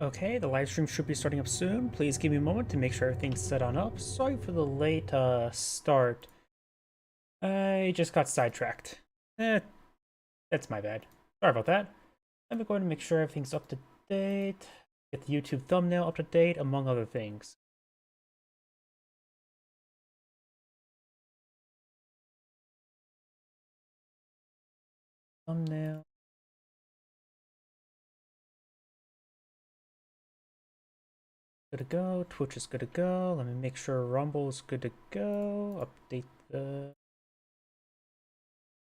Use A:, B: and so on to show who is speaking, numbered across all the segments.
A: Okay, the live stream should be starting up soon. Please give me a moment to make sure everything's set on up. Sorry for the late start. I just got sidetracked. That's my bad. Sorry about that. I'm going to make sure everything's up to date. Get the YouTube thumbnail up to date, among other things. Thumbnail. Good to go. Twitch is good to go. Let me make sure Rumble is good to go. Update the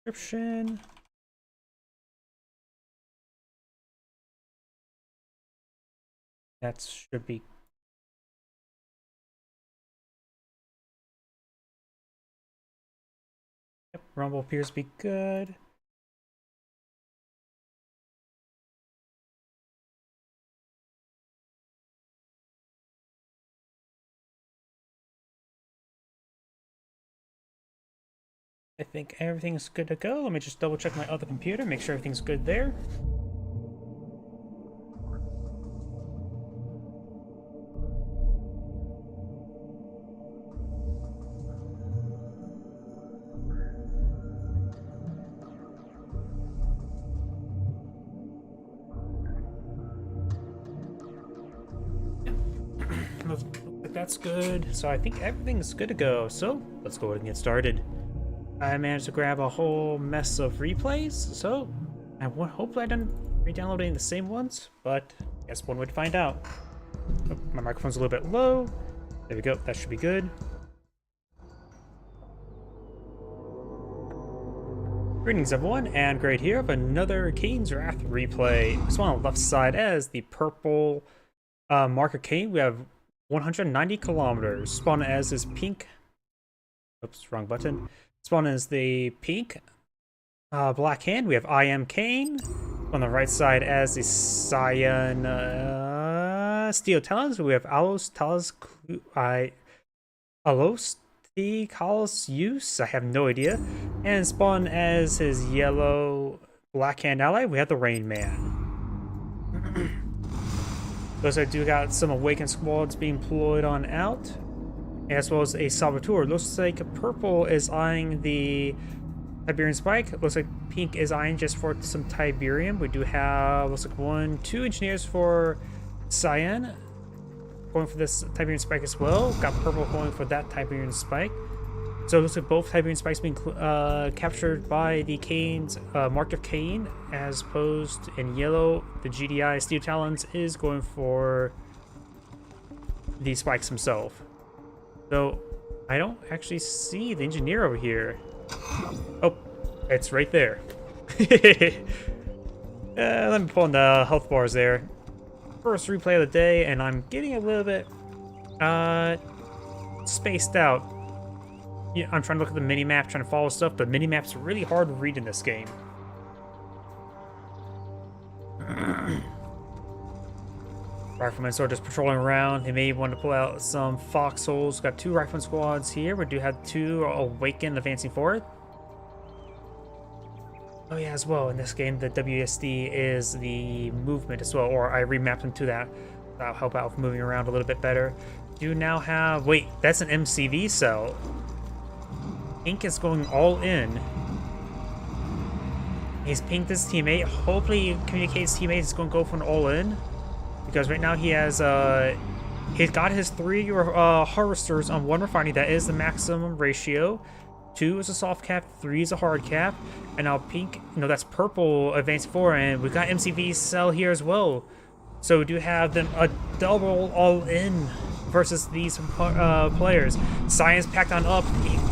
A: description. That should be. Yep, Rumble appears to be good. I think everything's good to go. Let me just double check my other computer, make sure everything's good there. Looks like that's good. So I think everything's good to go. So let's go ahead and get started. I managed to grab a whole mess of replays, so hopefully I didn't re-download any of the same ones, but I guess one way to find out. Oh, my microphone's a little bit low. There we go, that should be good. Greetings everyone, and great here of another Kane's Wrath replay. This one on the left side as the purple marker Kane. We have 190 kilometers. Spawn as is pink. Oops, wrong button. Spawn is the pink black hand. We have I am Kane. On the right side as the cyan steel talons. We have Alos Talos the Kalos use. I have no idea. And spawn as his yellow black hand ally. We have the Rain Man. Those I do got some awakened squads being deployed on out, as well as a saboteur. Looks like purple is eyeing the Tiberian spike. Looks like pink is eyeing just for some Tiberium. We do have, looks like 2 engineers for cyan going for this Tiberian spike as well. Got purple going for that Tiberian spike. So it looks like both Tiberian spikes being captured by the Kane's Mark of Kane, as opposed in yellow, the GDI Steel Talons is going for the spikes himself. So I don't actually see the engineer over here. Oh, it's right there. Let me pull in the health bars there. First replay of the day, and I'm getting a little bit spaced out. Yeah, I'm trying to look at the mini-map, trying to follow stuff, but mini-map's really hard to read in this game. Riflemen are just patrolling around. They may want to pull out some foxholes. Got 2 rifleman squads here. We do have 2 awakened advancing forward. Oh yeah, as well, in this game, the WSD is the movement as well, or I remapped them to that. That'll help out with moving around a little bit better. Do now have... Wait, that's an MCV cell. Pink is going all in. He's pinged his teammate. Hopefully he communicates teammate is going to go for an all-in. Because right now he has, he's got his 3 harvesters on 1 refinery. That is the maximum ratio. 2 is a soft cap, 3 is a hard cap. And now pink, no, that's purple advanced forward. And we've got MCV cell here as well. So we do have them a double all-in versus these players. Cyan's packed on up.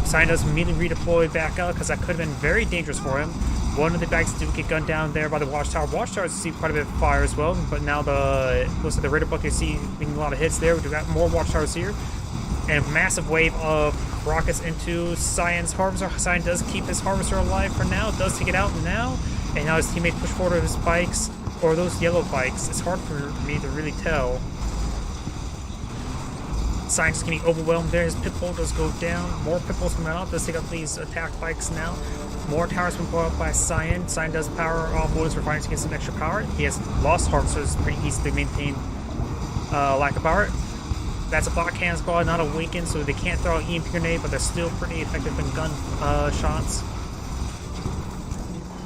A: Cyan does immediately redeploy back up because that could have been very dangerous for him. One of the bags did get gunned down there by the watchtower. Watchtowers see quite a bit of fire as well, but now looks like the radar bucket see making a lot of hits there. We've got more watchtowers here. And a massive wave of rockets into Cyan's harvester. Cyan does keep his harvester alive for now. Does take it out now. And now his teammates push forward with his spikes, or those yellow bikes. It's hard for me to really tell. Cyan's getting overwhelmed there. His pit bull does go down. More pit bulls come out. Does take up these attack bikes now. More towers been blown up by Cyan. Cyan does power off Lotus Refinery to get some extra power. He has lost harvesters pretty easily maintained lack of power. That's a block hand squad, not awakened, so they can't throw an EMP grenade, but they're still pretty effective in gun shots.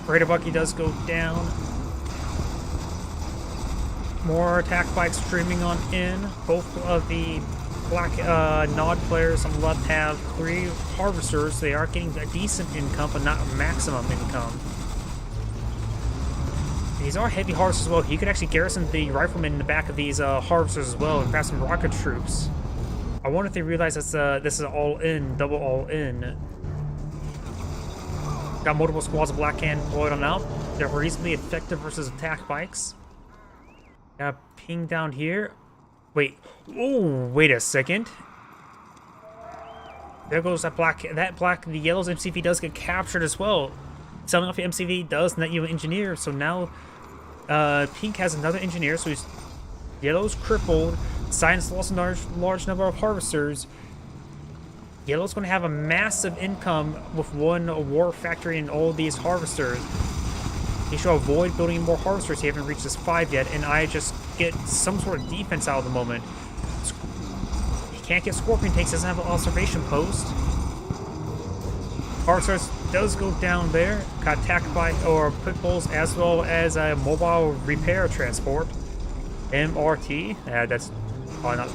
A: Raider Bucky does go down. More attack bikes streaming on in. Both of the black Nod players on the left have 3 harvesters. They are getting a decent income, but not maximum income. And these are heavy harvesters as well. You could actually garrison the riflemen in the back of these harvesters as well and grab some rocket troops. I wonder if they realize that this is all-in, double all-in. Got multiple squads of Black Hand deployed on out. They're reasonably effective versus attack bikes. Got ping down here. Wait. Oh, wait a second. There goes that black. The yellow's MCV does get captured as well. Selling off the MCV does net you an engineer. So now, pink has another engineer. So yellow's crippled. Science lost a large number of harvesters. Yellow's going to have a massive income with 1 war factory and all these harvesters. He should avoid building more harvesters. He haven't reached this 5 yet, and I just get some sort of defense out of the moment. He can't get Scorpion tanks, doesn't have an observation post. Harvesters does go down there. Got attacked by pit bulls as well as a mobile repair transport. MRT. That's probably not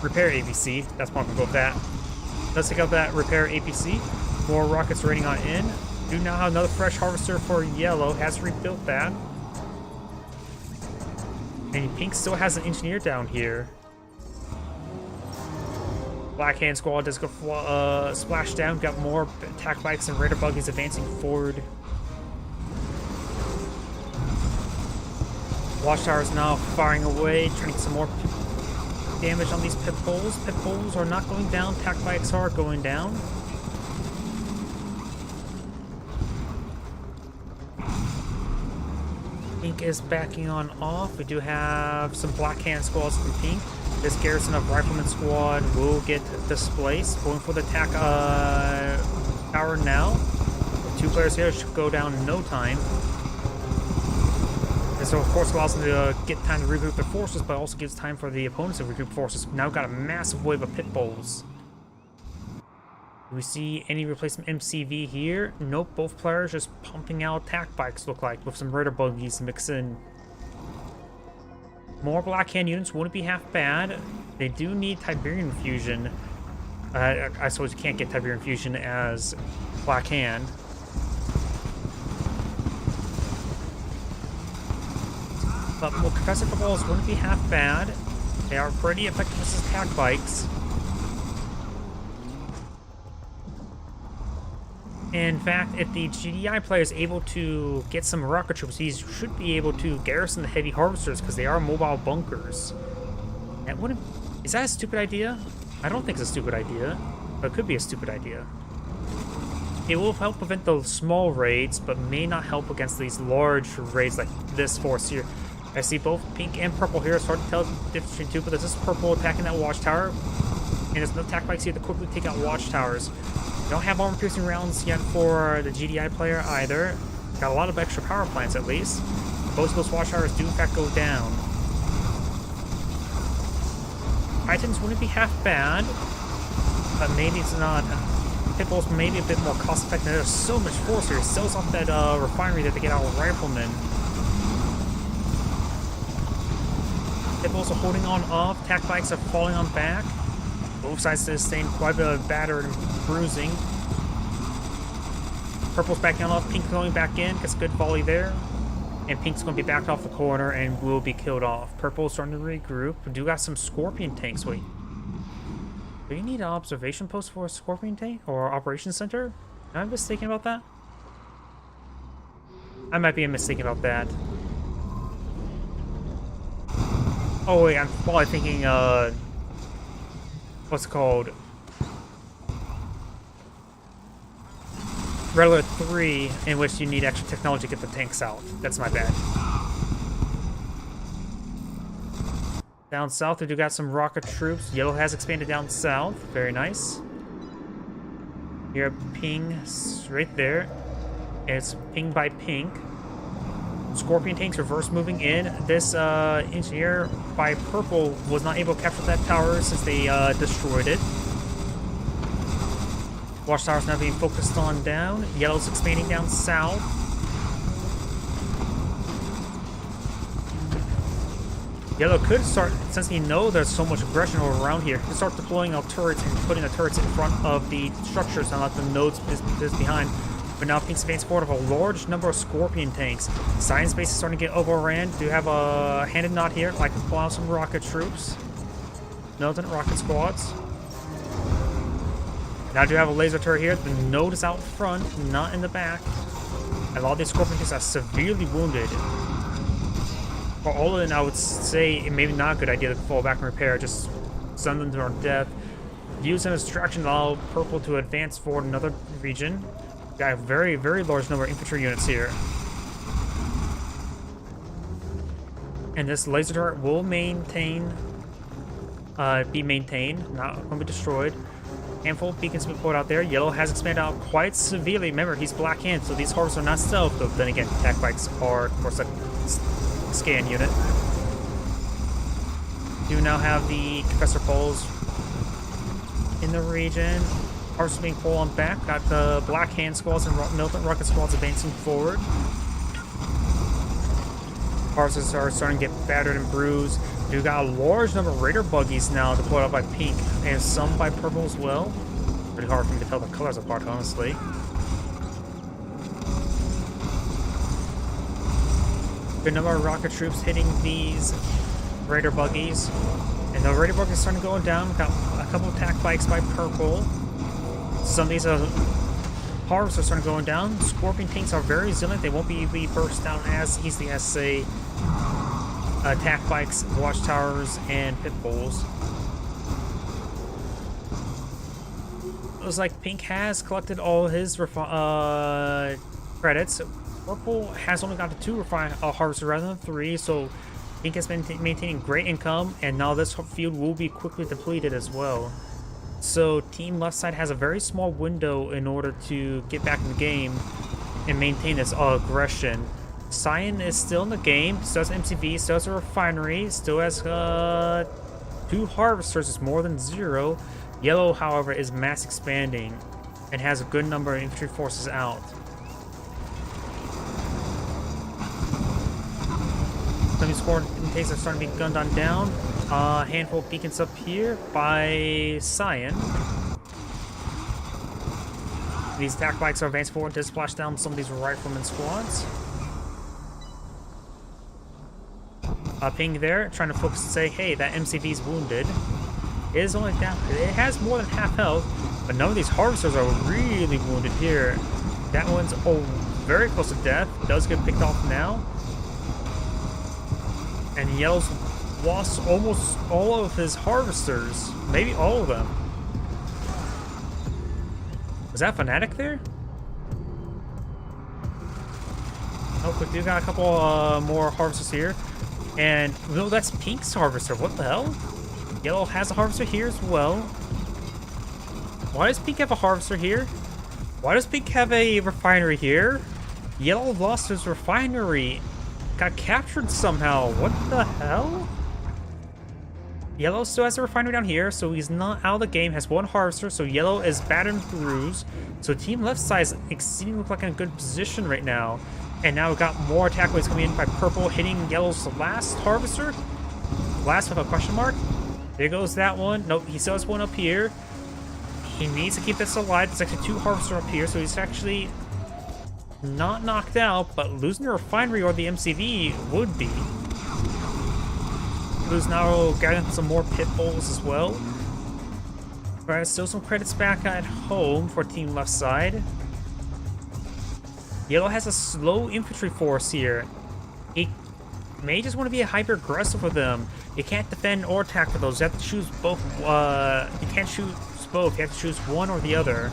A: repair ABC. That's probably gonna go with that. Let's take out that repair APC. More rockets raiding on in. Do now have another fresh harvester for yellow. Has rebuilt that. And pink still has an engineer down here. Black Hand squad does go splash down. Got more attack bikes and raider buggies advancing forward. Watchtower is now firing away, trying to get some more damage on these pit bulls. Pit bulls are not going down. Attack bikes are going down. Pink is backing on off. We do have some Black Hand squads from Pink. This garrison of Rifleman squad will get displaced. Going for the attack tower now. With 2 players here, should go down in no time. And so, of course, allows them to get time to regroup their forces, but also gives time for the opponents to regroup forces. Now we've got a massive wave of pit bulls. Do we see any replacement MCV here? Nope, both players just pumping out attack bikes, look like, with some raider buggies mixed in. More Black Hand units wouldn't be half bad. They do need Tiberian fusion. I suppose you can't get Tiberian fusion as Black Hand. But more Professor Footballs wouldn't be half bad. They are pretty effective as attack bikes. In fact, if the GDI player is able to get some rocket troops, he should be able to garrison the heavy harvesters because they are mobile bunkers. That wouldn't... Is that a stupid idea? I don't think it's a stupid idea, but it could be a stupid idea. It will help prevent those small raids, but may not help against these large raids like this force here. I see both pink and purple here. It's hard to tell the difference between two, but there's this purple attacking that watchtower. And there's no attack bikes here to quickly take out watchtowers. Don't have armor-piercing rounds yet for the GDI player either. Got a lot of extra power plants at least. Both of those watchtowers do in fact go down. Titans wouldn't be half bad, but maybe it's not. Pitbulls may be a bit more cost-effective. There's so much force here. It sells off that refinery that they get out of riflemen. Pitbulls are holding on off. Attack bikes are falling on back. Both sides sustain quite a bit of battered and bruising. Purple's backing on off. Pink going back in. Gets a good volley there. And Pink's going to be backed off the corner and will be killed off. Purple's starting to regroup. We do got some Scorpion tanks. Wait. Do you need an observation post for a Scorpion tank? Or operations center? Am I mistaken about that? I might be mistaken about that. Oh wait, I'm probably thinking, what's it called? Red Alert 3, in which you need extra technology to get the tanks out. That's my bad. Down south, we do got some rocket troops. Yellow has expanded down south. Very nice. Here, ping right there. It's ping by pink. Scorpion tanks reverse moving in. This engineer by purple was not able to capture that tower since they destroyed it. Watchtower's now being focused on down. Yellow's expanding down south. Yellow could start, since he knows there's so much aggression around here, could start deploying out turrets and putting the turrets in front of the structures and let the nodes is behind. But now Pink's advanced forward of a large number of Scorpion tanks. Science base is starting to get overran. Do have a hand and nod here, like to pull out some rocket troops. Militant rocket squads. Now I do have a laser turret here. The node is out front, not in the back. And a lot of these Scorpion tanks are severely wounded. For all of them, I would say it may be not a good idea to fall back and repair. Just send them to their death. Use them as distraction to allow purple to advance forward another region. Got a very, very large number of infantry units here. And this laser turret will be maintained, not going to be destroyed. Handful of beacons have been put out there. Yellow has expanded out quite severely. Remember, he's black hand, so these harvests are not stealth, though then again, attack bikes are, of course, a scan unit. Do now have the compressor poles in the region. Harvest being pulled on back. Got the black hand squads and militant rocket squads advancing forward. Harvests are starting to get battered and bruised. You got a large number of raider buggies now deployed out by pink and some by purple as well. Pretty hard for me to tell the colors apart, honestly. Good number of rocket troops hitting these raider buggies. And the raider buggies are starting to go down. Got a couple of attack bikes by purple. Some of these harvests are starting going down. Scorpion tanks are very resilient. They won't be burst down as easily as, say, attack bikes, watchtowers, and pit bulls. Looks like Pink has collected all his credits. Purple has only got 2 harvesters rather than 3, so Pink has been maintaining great income, and now this field will be quickly depleted as well. So team left side has a very small window in order to get back in the game and maintain this aggression. Cyan is still in the game, still has MCV, still has a refinery, still has 2 harvesters, it's more than 0. Yellow, however, is mass expanding and has a good number of infantry forces out. Some of these Scorpion tanks are starting to be gunned on down. A handful of beacons up here by Cyan. These attack bikes are advancing forward to splash down some of these rifleman squads. Ping there, trying to focus and say, hey, that MCV's wounded. It is only down, it has more than half health, but none of these harvesters are really wounded here. That one's very close to death, does get picked off now. And Yellow's lost almost all of his harvesters, maybe all of them. Was that Fnatic there? Oh, we do got a couple more harvesters here. And no, that's Pink's harvester. What the hell? Yellow has a harvester here as well. Why does Pink have a harvester here? Why does Pink have a refinery here? Yellow lost his refinery. Got captured somehow. What the hell? Yellow still has a refinery down here, so he's not out of the game. Has 1 harvester, so Yellow is battered and bruised. So team left side is exceedingly look like in a good position right now. And now we've got more attack waves coming in by purple, hitting Yellow's last harvester. Last with a question mark. There goes that one. Nope, he still has 1 up here. He needs to keep this alive. There's actually 2 harvesters up here, so he's actually not knocked out, but losing the refinery or the MCV would be. Who's now getting some more pit bulls as well. Alright, still some credits back at home for team left side. Yellow has a slow infantry force here. He may just want to be hyper aggressive with them. You can't defend or attack for those. You have to choose both. You can't choose both. You have to choose one or the other.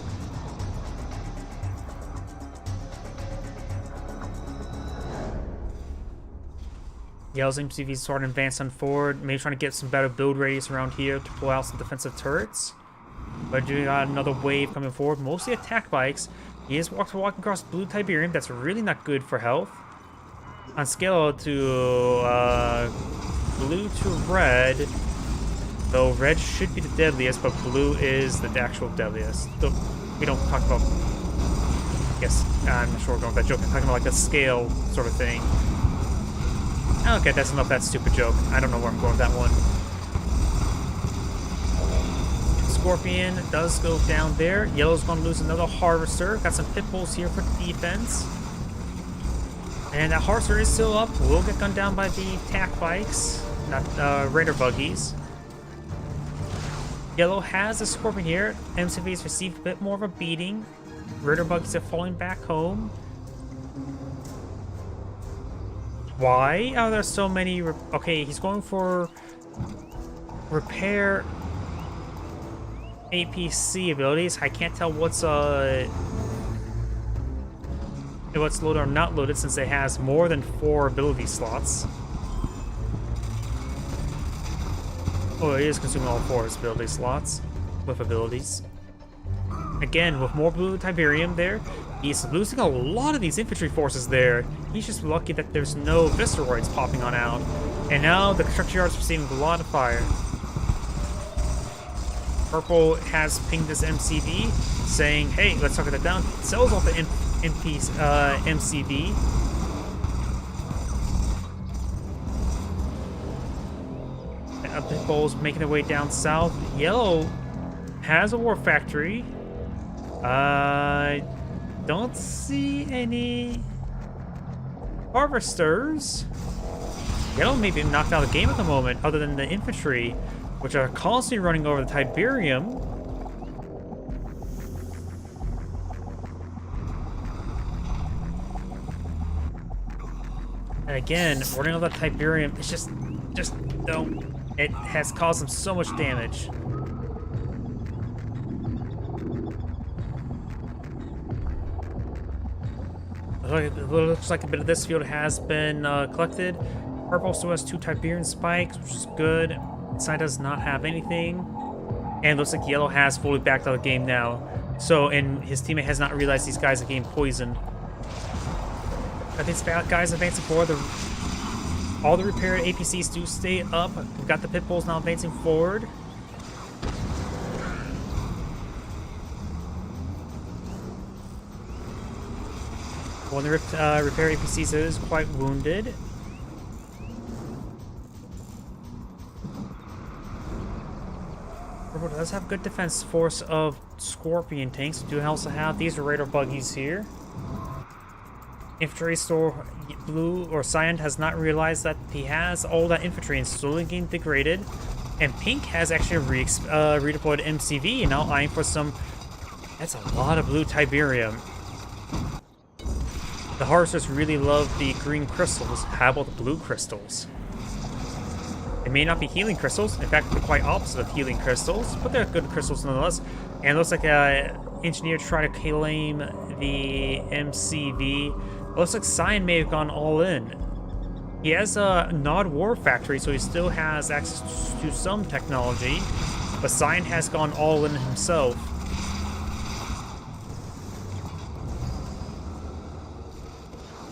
A: Yellow's MCV is starting to advance on forward. Maybe trying to get some better build radius around here to pull out some defensive turrets. But you got another wave coming forward. Mostly attack bikes. He is walking across blue Tiberium. That's really not good for health. on scale to blue to red, though red should be the deadliest, but blue is the actual deadliest. So we don't talk about. I guess I'm not sure we're going with that joke. I'm talking about like a scale sort of thing. Okay, that's enough of that stupid joke. I don't know where I'm going with that one. Scorpion does go down there. Yellow's going to lose another Harvester. Got some pit bulls here for defense. And that Harvester is still up. Will get gunned down by the tack bikes, not Raider buggies. Yellow has a Scorpion here. MCV's received a bit more of a beating. Raider buggies are falling back home. Why are there so many? Okay, he's going for repair APC abilities. I can't tell what's loaded or not loaded since it has more than 4 ability slots. Oh, it is consuming all 4 ability slots with abilities. Again, with more blue Tiberium there, he's losing a lot of these infantry forces there. He's just lucky that there's no Visceroids popping on out. And now the construction yard's receiving a lot of fire. Purple has pinged this MCV, saying, hey, let's talk that down. Sells off the MCV. Pit bulls making their way down south. Yellow has a war factory. Don't see any Harvesters. Yellow may be knocked out of the game at the moment, other than the infantry, which are constantly running over the Tiberium. And again, running over the Tiberium, it's just don't. It has caused them so much damage. It looks like a bit of this field has been collected. Purple still has 2 Tiberian spikes, which is good. Side does not have anything. And it looks like Yellow has fully backed out of the game now. So, and his teammate has not realized these guys are getting poisoned. I think guys advancing forward. All the repaired APCs do stay up. We've got the pit bulls now advancing forward. One of the repair APCs is quite wounded. Purple does have good defense force of Scorpion tanks. We do also have these Raider buggies here. Infantry store blue or cyan has not realized that he has all that infantry and slowly getting degraded. And pink has actually redeployed MCV and now eyeing for some. That's a lot of blue Tiberium. The Harvesters really love the green crystals. How about the blue crystals? They may not be healing crystals. In fact, they're quite opposite of healing crystals, but they're good crystals nonetheless. And it looks like engineer tried to claim the MCV. It looks like Cyan may have gone all in. He has a Nod War Factory, so he still has access to some technology, but Cyan has gone all in himself.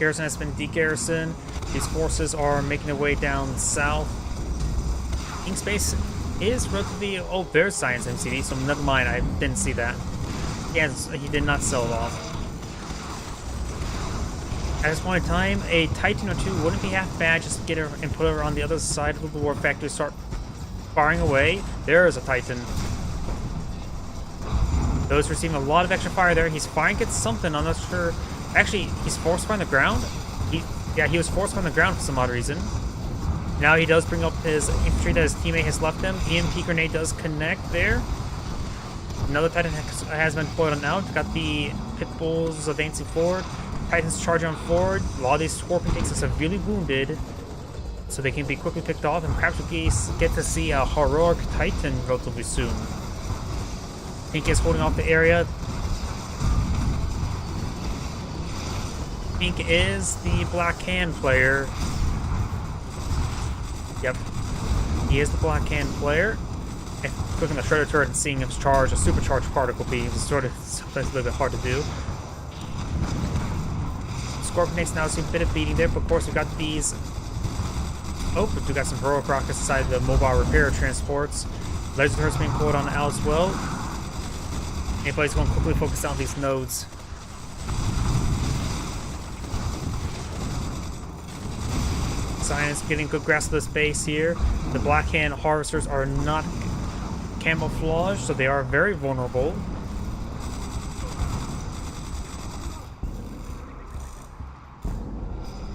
A: Garrison has been de-garrisoned. These forces are making their way down south. Ink Space is relatively... Oh, there's Science MCD, so never mind, I didn't see that. Yes, he did not sell it off. At this point in time, a Titan or 2 wouldn't be half bad, just to get her and put her on the other side of the war factory, start firing away. There is a Titan. Those receiving a lot of extra fire there. He's firing at something, I'm not sure. Actually, he's forced on the ground. He was forced on the ground for some odd reason. Now he does bring up his infantry that his teammate has left him. EMP grenade does connect there. Another Titan has been deployed on out. Got the pit bulls advancing forward. Titans charging on forward. A lot of these Scorpion tanks are severely wounded, so they can be quickly picked off, and perhaps we get to see a heroic Titan relatively soon. Pink is holding off the area. Pink is the Black Hand player. Yep. He is the Black Hand player. And clicking the Shredder turret and seeing him charge a supercharged particle beam is sort of sometimes a little bit hard to do. Scorpion X now seeing a bit of beating there, but of course we got these. Oh, but we got some heroic rockets inside the mobile repair transports. Laser turrets being pulled on out as well. Anybody's going to quickly focus on these nodes. Science getting good grasp of this base here. The Black Hand harvesters are not camouflaged, so they are very vulnerable.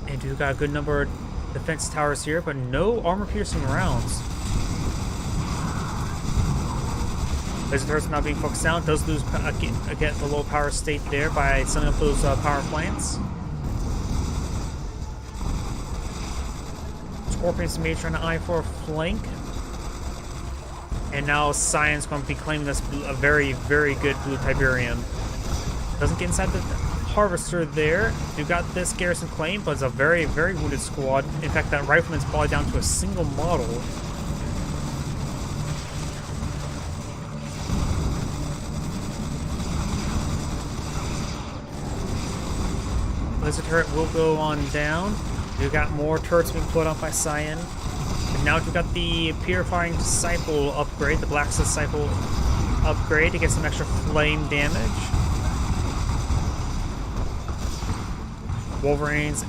A: And we've got a good number of defense towers here, but no armor-piercing rounds. Laser turrets not being focused down. Does lose again the low power state there by setting up those power plants. Scorpion's maybe trying to eye for a flank. And now Scion's going to be claiming this a very, very good blue Tiberium. Doesn't get inside the harvester there. We've got this garrison claim, but it's a very, very wounded squad. In fact, that rifleman's probably down to a single model. Laser turret will go on down. We've got more turrets being put on by Scion. And now we've got the Purifying Disciple upgrade, the Black Disciple upgrade to get some extra flame damage. Wolverines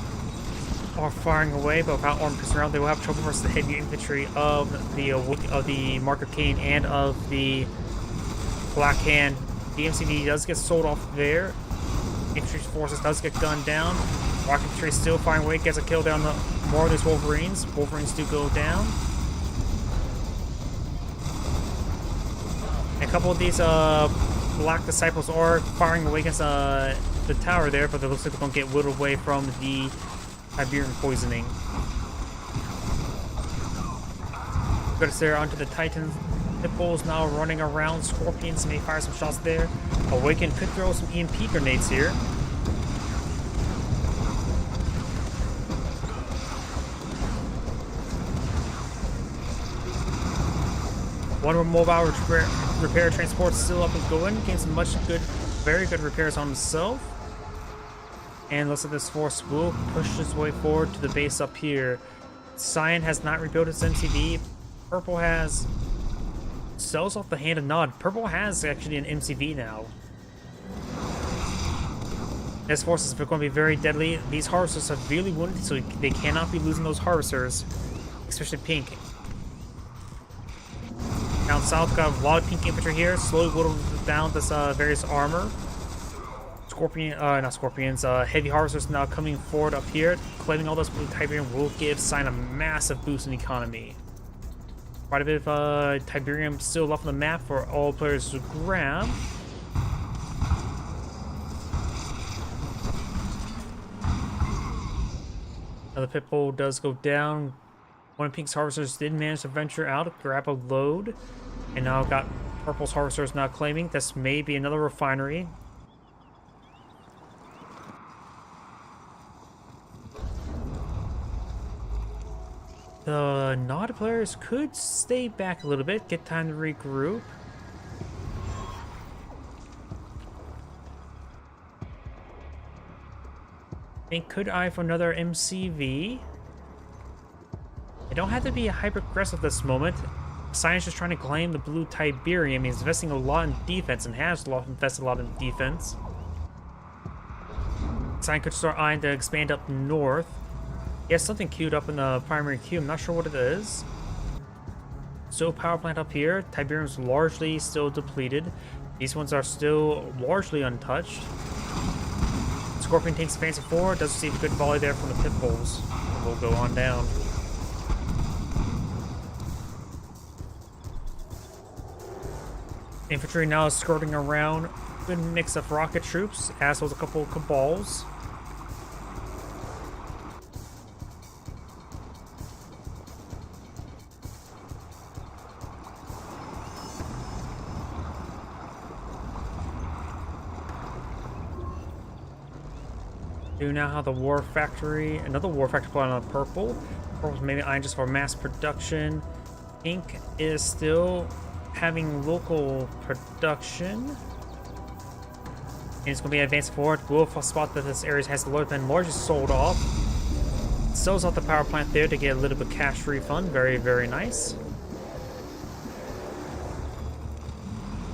A: are firing away, but without armor piercing around, they will have trouble versus the heavy infantry of the Mark of Kane and of the Black Hand. The MCV does get sold off there. Infantry forces does get gunned down. Rocket infantry still firing away, gets a kill down the more of these Wolverines. Wolverines do go down. And a couple of these Black Disciples are firing away against the tower there, but it looks like they're going to get whittled away from the Tiberium poisoning. Good to there onto the Titan. Pitbulls now running around. Scorpions may fire some shots there. Awaken could throw some EMP grenades here. One more mobile repair transport still up and going. Getting some very good repairs on himself. And looks like this force will push its way forward to the base up here. Scion has not rebuilt its MCV. Purple has sells off the hand of Nod. Purple has actually an MCV now. This force is going to be very deadly. These harvesters are severely wounded, so they cannot be losing those harvesters, especially pink. Down south, got a lot of pink infantry here. Slowly whittle down this various armor. Heavy harvesters now coming forward up here. Claiming all this blue Tiberium will give Scion a massive boost in economy. Quite a bit of Tiberium still left on the map for all players to grab. Now the Pitbull does go down. One of Pink's harvesters did manage to venture out, grab a load, and now got Purple's harvesters now claiming this may be another refinery. The Nod players could stay back a little bit, get time to regroup. Pink could eye for another MCV. They don't have to be hyper-aggressive at this moment. Science just trying to claim the blue Tiberium. He's investing a lot in defense and has invested a lot in defense. Science could start eyeing to expand up north. He has something queued up in the primary queue. I'm not sure what it is. So power plant up here. Tiberium's largely still depleted. These ones are still largely untouched. Scorpion takes fancy forward. Does receive a good volley there from the Pitbulls. We'll go on down. Infantry now is skirting around. Good mix of rocket troops, as well as a couple of Cabals. Do now have the War Factory, another War Factory plan on Purple. Purple's maybe eyeing just for mass production. Pink is still having local production. And it's going to be advancing forward. We'll spot that this area has been largely sold off. Sells off the power plant there to get a little bit of cash refund. Very, very nice.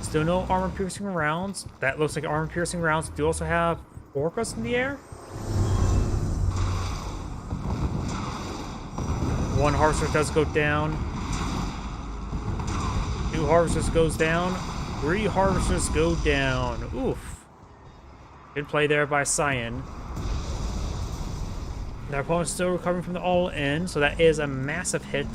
A: Still no armor-piercing rounds. That looks like armor-piercing rounds. Do also have orcas in the air. One harvester does go down. 2 harvesters goes down. 3 harvesters go down. Oof. Good play there by Cyan. Their opponent's still recovering from the all-in, so that is a massive hit.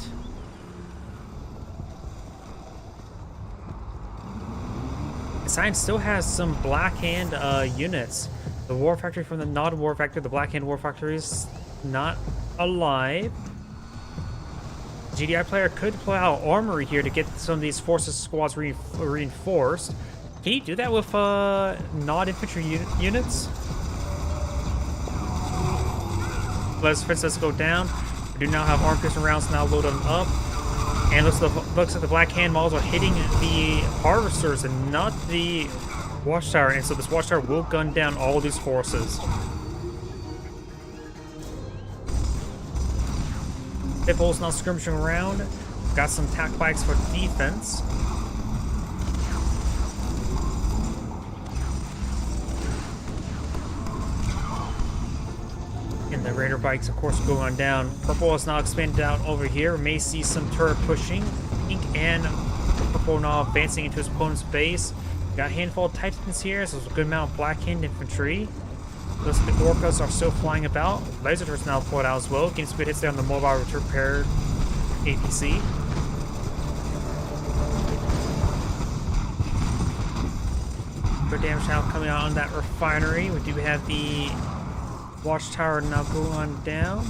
A: Cyan still has some Black Hand units. The War Factory from the non-War Factory, the Black Hand War Factory is not alive. GDI player could deploy out armory here to get some of these forces squads reinforced. Can you do that with non-infantry units? Let's Princess go down. We do now have arm piercing rounds now loaded up. And looks like the Black Hand models are hitting the harvesters and not the watchtower. And so this watchtower will gun down all of these forces. Pitbull's now skirmishing around. Got some tack bikes for defense. And the Raider bikes, of course, going on down. Purple is now expanded out over here. May see some turret pushing. Pink and Purple now advancing into his opponent's base. Got a handful of Titans here, so there's a good amount of Black Hand infantry. Looks like the orcas are still flying about. Laser turrets now deployed out as well. Getting some good hits there on the mobile repaired APC. Good damage now coming out on that refinery. We do have the watchtower now going on down.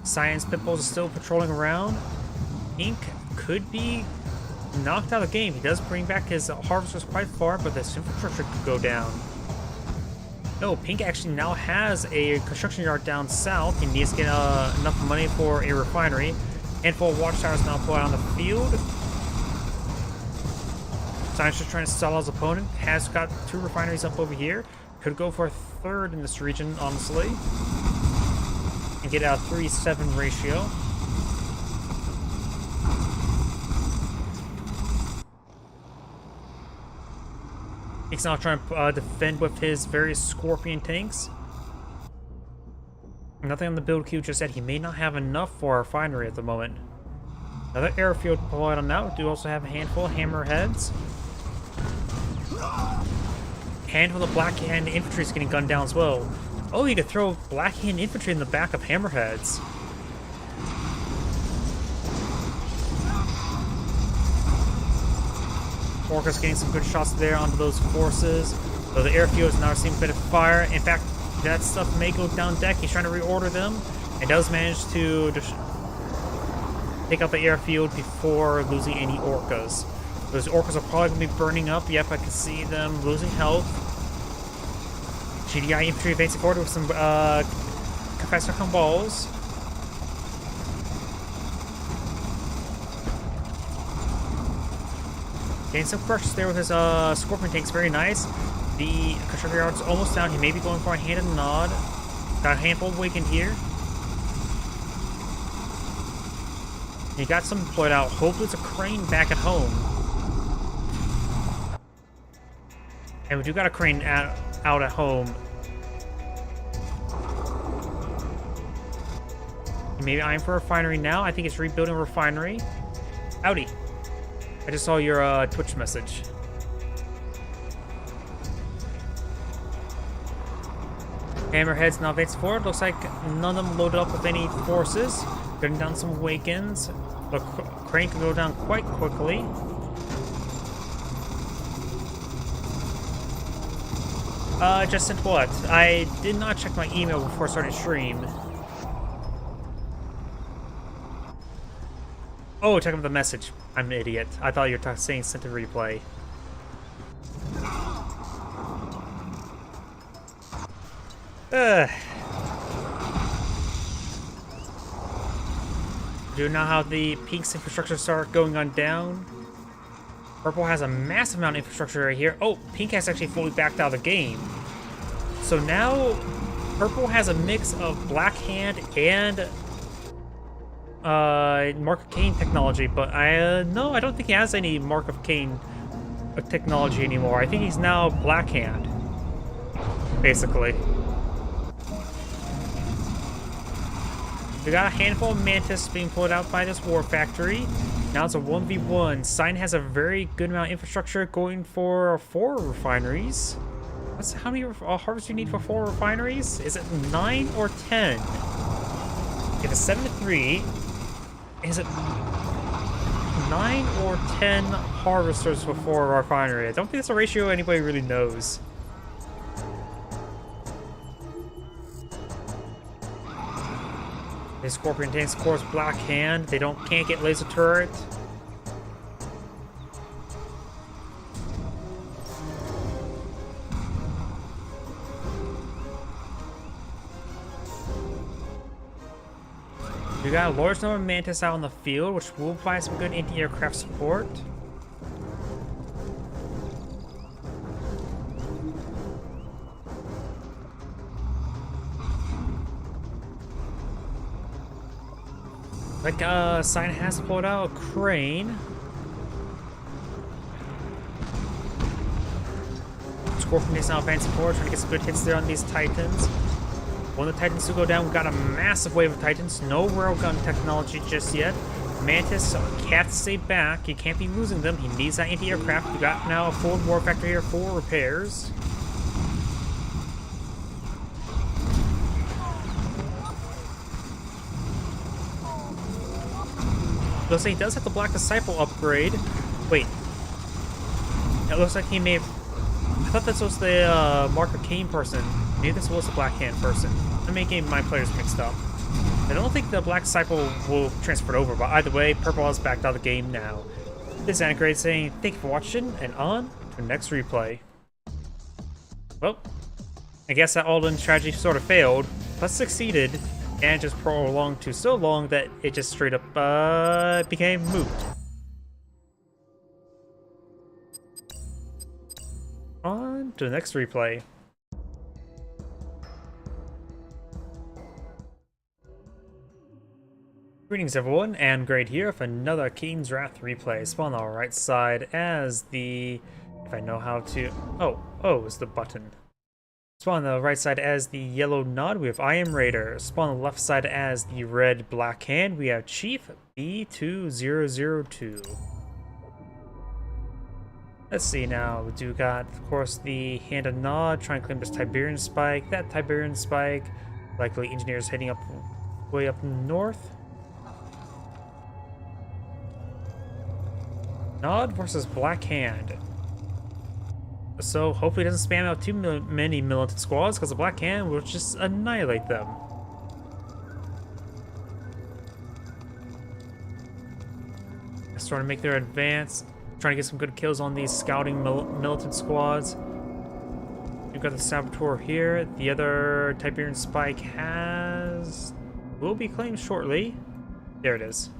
A: Science Pitbulls is still patrolling around. Ink could be knocked out of the game. He does bring back his harvesters quite far, but this infrastructure could go down. No, Pink actually now has a construction yard down south. He needs to get enough money for a refinery. Handful of watchtowers now deployed on the field. Science just trying to stall his opponent. Has got 2 refineries up over here. Could go for a 3rd in this region, honestly. And get a 3-7 ratio. He's now trying to defend with his various Scorpion tanks. Nothing on the build queue just yet. He may not have enough for a refinery at the moment. Another airfield deployed on that. We do also have a handful of hammerheads. Handful of Black Hand infantry is getting gunned down as well. Oh, you could throw Black Hand infantry in the back of hammerheads. Orcas getting some good shots there onto those forces. So the airfield is now receiving a bit of fire. In fact, that stuff may go down deck. He's trying to reorder them. And does manage to just take out the airfield before losing any orcas. Those orcas are probably going to be burning up. Yep, I can see them losing health. GDI infantry advancing forward with some capacitor balls. Getting some crushes there with his Scorpion tanks, very nice. The construction yard's almost down. He may be going for a hand and nod. Got a handful awakened here. He got some deployed out. Hopefully it's a crane back at home. And we do got a crane out at home. He may be eyeing for a refinery now. I think it's rebuilding a refinery. Howdy. I just saw your Twitch message. Hammerheads now advancing forward. Looks like none of them loaded up with any forces. Getting down some awakens. The crane can go down quite quickly. Just sent what? I did not check my email before starting stream. Oh, check out the message. I'm an idiot. I thought you were saying sent to replay. Do now have the Pink's infrastructure start going on down. Purple has a massive amount of infrastructure right here. Oh, Pink has actually fully backed out of the game. So now purple has a mix of Black Hand and Mark of Kane technology, but no, I don't think he has any Mark of Kane technology anymore. I think he's now Black Hand, basically. We got a handful of Mantis being pulled out by this war factory. Now it's a 1v1. Sign has a very good amount of infrastructure going for 4 refineries. How many harvests do you need for 4 refineries? Is it 9 or 10? If it's 7 to 3, is it 9 or 10 harvesters for 4 refineries? I don't think that's a ratio anybody really knows. The Scorpion tanks, of course, Black Hand. They can't get laser turret. We got a large number of Mantis out in the field, which will provide some good anti-aircraft support. Like, Sign has pulled out a Crane. Scorpion is now advancing forward, trying to get some good hits there on these Titans. When the Titans do go down, we've got a massive wave of Titans. No railgun technology just yet. Mantis can't stay back. He can't be losing them. He needs that anti-aircraft. We got now a full war factory here for repairs. Looks like he does have the Black Disciple upgrade. Wait. It looks like he may have... I thought this was the Mark of Kane person. Maybe this was the Black Hand person. I'm making my players mixed up. I don't think the Black Disciple will transfer over, but either way, Purple has backed out of the game now. This is Anagrade saying thank you for watching, and on to the next replay. Well, I guess that all-in strategy sort of failed, but succeeded. And just prolonged to so long that it just straight up became moot. On to the next replay. Greetings everyone, and Grade here for another Kane's Wrath replay. Spawn on the right side as the... if I know how to... Oh, it's the button. Spawn on the right side as the yellow nod, we have I Am Raider. Spawn on the left side as the red Black Hand, we have Chief B2002. Let's see now, we do got, of course, the Hand of Nod, trying to claim this Tiberian Spike. That Tiberian Spike, likely engineers heading up, way up north. Nod versus Black Hand. So hopefully it doesn't spam out too many militant squads, because the Black Hand will just annihilate them. Starting to make their advance, trying to get some good kills on these scouting militant squads. We've got the Saboteur here. The other Tiberian Spike will be claimed shortly. There it is.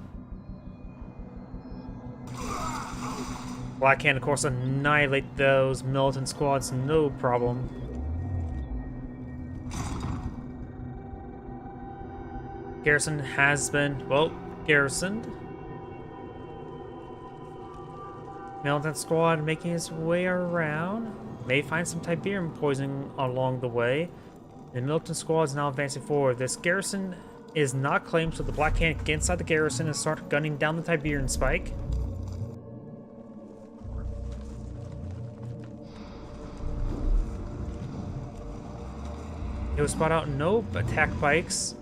A: Black Hand, of course, annihilate those militant squads, no problem. Garrison has been, well, garrisoned. Militant squad making its way around. May find some Tiberium poisoning along the way. The militant squad is now advancing forward. This garrison is not claimed, so the Black Hand can get inside the garrison and start gunning down the Tiberian Spike. He'll spot out no attack bikes,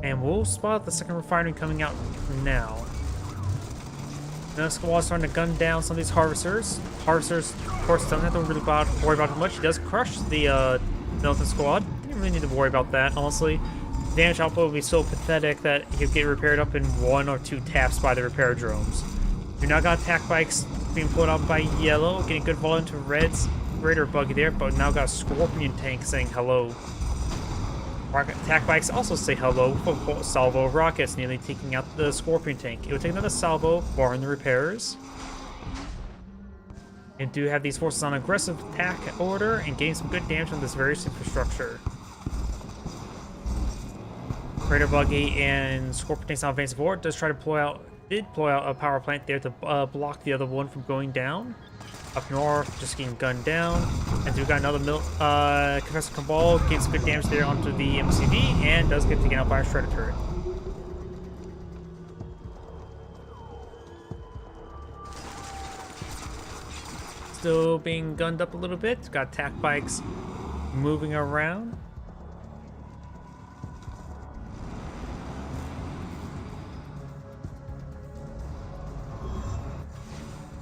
A: and we'll spot the second refinery coming out now. The squad's starting to gun down some of these harvesters. Harvesters, of course, don't have to really worry about it much. He does crush the militant squad. Didn't really need to worry about that, honestly. Damage output will be so pathetic that he'll get repaired up in 1 or 2 taps by the repair drones. You're not got attack bikes being pulled out by yellow, getting good volume to reds. Raider buggy there, but now got a Scorpion tank saying hello. Attack bikes also say hello for salvo of rockets, nearly taking out the Scorpion tank. It will take another salvo, barring the repairs. And do have these forces on aggressive attack order and gain some good damage on this various infrastructure. Raider Buggy and Scorpion tanks on advancing forward does try to did pull out a power plant there to block the other one from going down. Up north, just getting gunned down. And we got another Professor Cabal, gains some good damage there onto the MCV, and does get taken out by a Shredder turret. Still being gunned up a little bit. Got attack bikes moving around.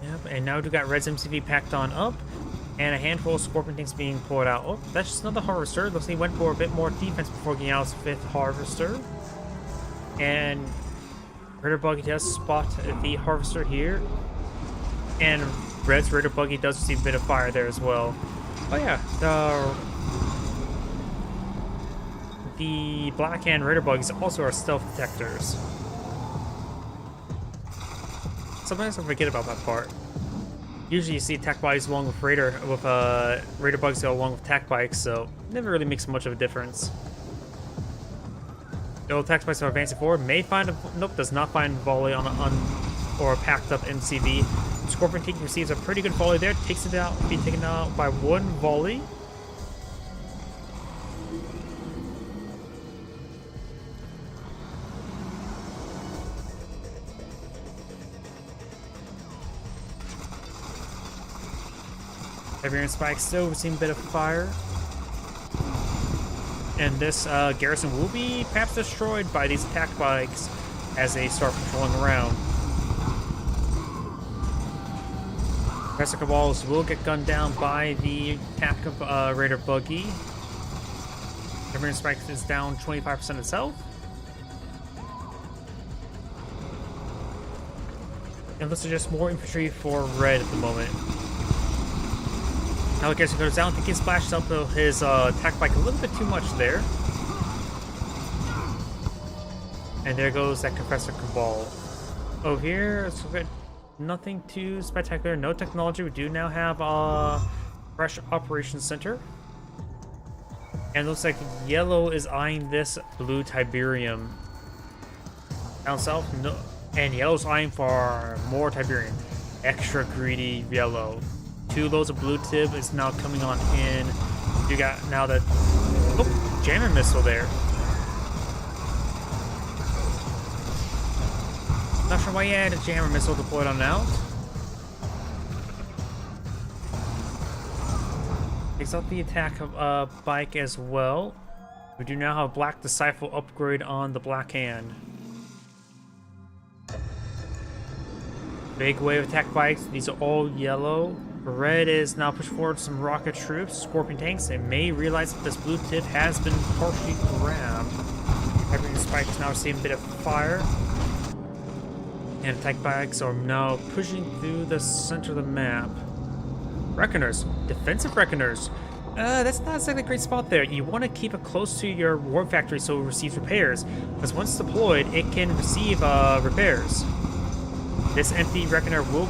A: Yep, and now we've got Red's MCV packed on up, and a handful of Scorpion tanks being pulled out. Oh, that's just another Harvester. Looks like he went for a bit more defense before getting out his 5th Harvester. And Raider Buggy does spot the Harvester here. And Red's Raider Buggy does receive a bit of fire there as well. Oh yeah, the Blackhand Raider Buggies also are stealth detectors. Sometimes I forget about that part. Usually you see attack bikes along with Raider Buggies go along with attack bikes, so it never really makes much of a difference. The attack bikes are advancing forward, may find does not find volley on or a packed up MCV. Scorpion tank receives a pretty good volley there, takes it out, being taken out by 1 volley. Tiberian Spike still receiving a bit of fire. And this garrison will be perhaps destroyed by these attack bikes as they start patrolling around. Professor Cabals will get gunned down by the attack of Raider Buggy. Tiberian Spike is down 25% itself. And this is just more infantry for Red at the moment. Now Garrison goes down. I think he splashed up his attack bike a little bit too much there. And there goes that Professor Cabal. Over here, it's good. Nothing too spectacular. No technology. We do now have a fresh operations center. And it looks like yellow is eyeing this blue Tiberium. Down south, no. And yellow's eyeing for more Tiberium. Extra greedy yellow. 2 loads of blue tib is now coming on in. You got now that jammer missile there. Not sure why you had a jammer missile deployed on out. Takes out the attack of bike as well. We do now have Black Disciple upgrade on the Black Hand. Big wave attack bikes. These are all yellow. Red is now pushing forward some rocket troops, Scorpion tanks. They may realize that this blue tip has been partially grabbed. Tiberian Spike is now receiving a bit of fire. And attack bikes are now pushing through the center of the map. Reckoners. Defensive Reckoners. That's not exactly a great spot there. You want to keep it close to your warp factory so it receives repairs. Because once deployed, it can receive repairs. This empty Reckoner will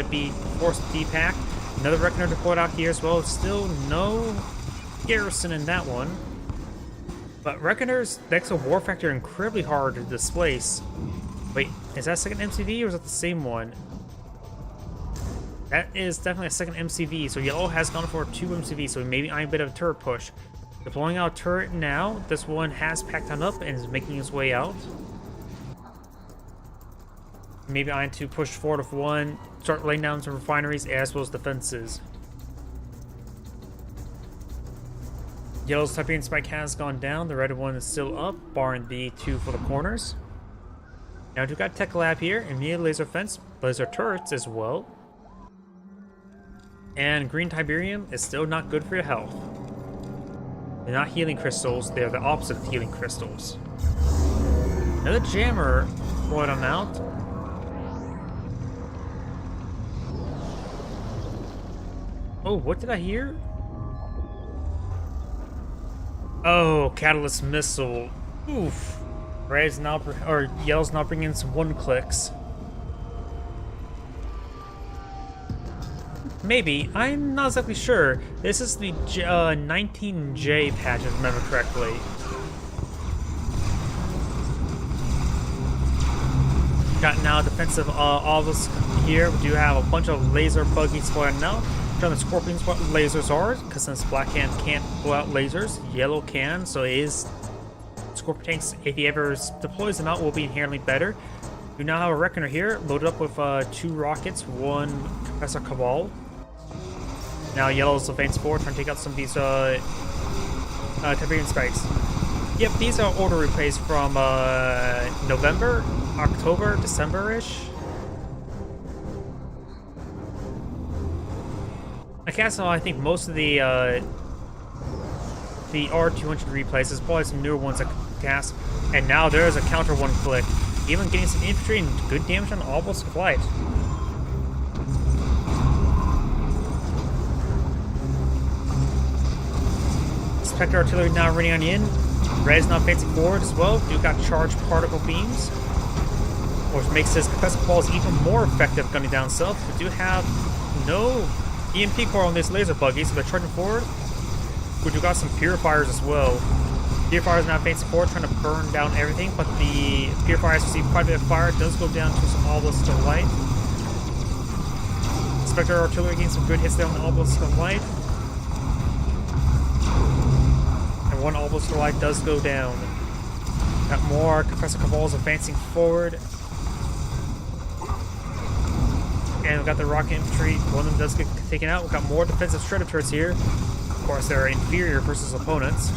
A: be forced to depack. Another Reckoner deployed out here as well. Still no garrison in that one. But Reckoners next to War Factor are incredibly hard to displace. Wait, is that a second MCV or is that the same one? That is definitely a second MCV. So yellow has gone for 2 MCV, so maybe I'm a bit of a turret push. Deploying out turret now. This one has packed on up and is making its way out. Maybe I need to push forward with 1, start laying down some refineries as well as defenses. Yellow's Tiberian Spike has gone down. The red one is still up, barring the 2 for the corners. Now we've got Tech Lab here, immediate laser fence, laser turrets as well. And green Tiberium is still not good for your health. They're not healing crystals, they're the opposite of healing crystals. Another jammer brought on out. Oh, what did I hear? Oh, catalyst missile. Oof. Red's now, or yellow's now bringing in some 1 clicks. Maybe. I'm not exactly sure. This is the 19J patch, if I remember correctly. Got now defensive obelisk here. We do have a bunch of laser buggies spawning now. Trying the scorpions what lasers are, because since black can can't blow out lasers, yellow can, so it is scorpion tanks, if he ever deploys them out, will be inherently better. We now have a reckoner here, loaded up with 2 rockets, 1 Professor Cabal. Now yellow's advanced forward, trying to take out some of these Tiberian spikes. Yep, these are order replays from November, October, December-ish. I guess I think most of the R200 replays, there's probably some newer ones that cast, and now there's a counter one click, even getting some infantry and good damage on Obelisk Flight. Spectre artillery now running on in. Red is now advancing forward as well. We've got charged particle beams, which makes this Professor Balls even more effective gunning down south. We do have no EMP core on this laser buggy, so they're charging forward. We do got some purifiers as well. Purifiers now advancing forward, trying to burn down everything, but the purifiers receive quite a bit of fire. It does go down to some Obelisk of Light. Spectre artillery getting some good hits there on the Obelisk of Light. And 1 Obelisk of Light does go down. Got more Professor Cabals advancing forward. And we've got the rocket infantry. One of them does get taken out. We've got more defensive shredder turrets here. Of course, they're inferior versus opponents.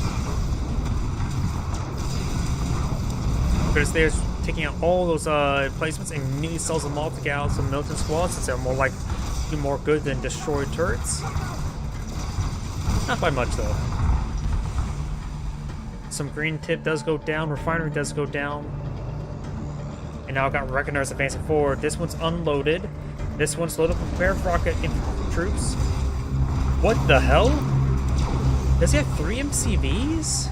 A: But it's there taking out all those placements and immediately sells them all to get out some militant squads, since they're more like do more good than destroy turrets. Not by much though. Some green tip does go down, refinery does go down. And now I've got Reckoners advancing forward. This one's unloaded. This one's loaded up with pair of rocket troops. What the hell? Does he have 3 MCVs?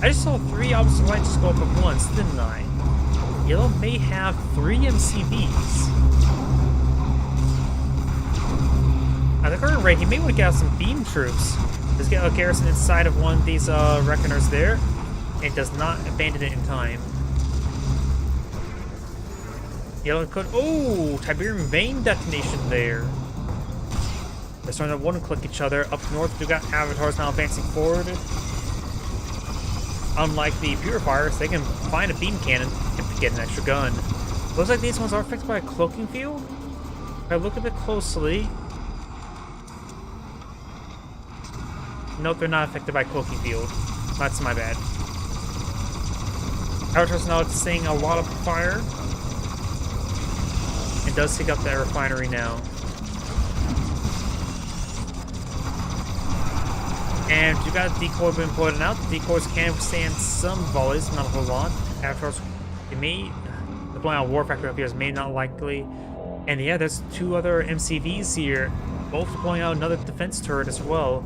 A: I just saw 3 Obelisk Lights just go up at once, didn't I? Yellow may have 3 MCVs. At the current rate, he may want to get out some beam troops. Let's get a garrison inside of one of these Reckoners there. It does not abandon it in time. Yellow could. Oh, Tiberian vein detonation there. They're starting to one-click each other. Up north, we've got avatars now advancing forward. Unlike the purifiers, they can find a beam cannon and get an extra gun. Looks like these ones are affected by a cloaking field. If I look a bit closely. Nope, they're not affected by cloaking field. That's my bad. Avatars now seeing a lot of fire. It does take up that refinery now. And you got a decoy being employed out. The decoys can withstand some volleys, not a whole lot. Avatars, they may deploy on War Factory up here is may not likely. And yeah, there's 2 other MCVs here, both deploying out another defense turret as well.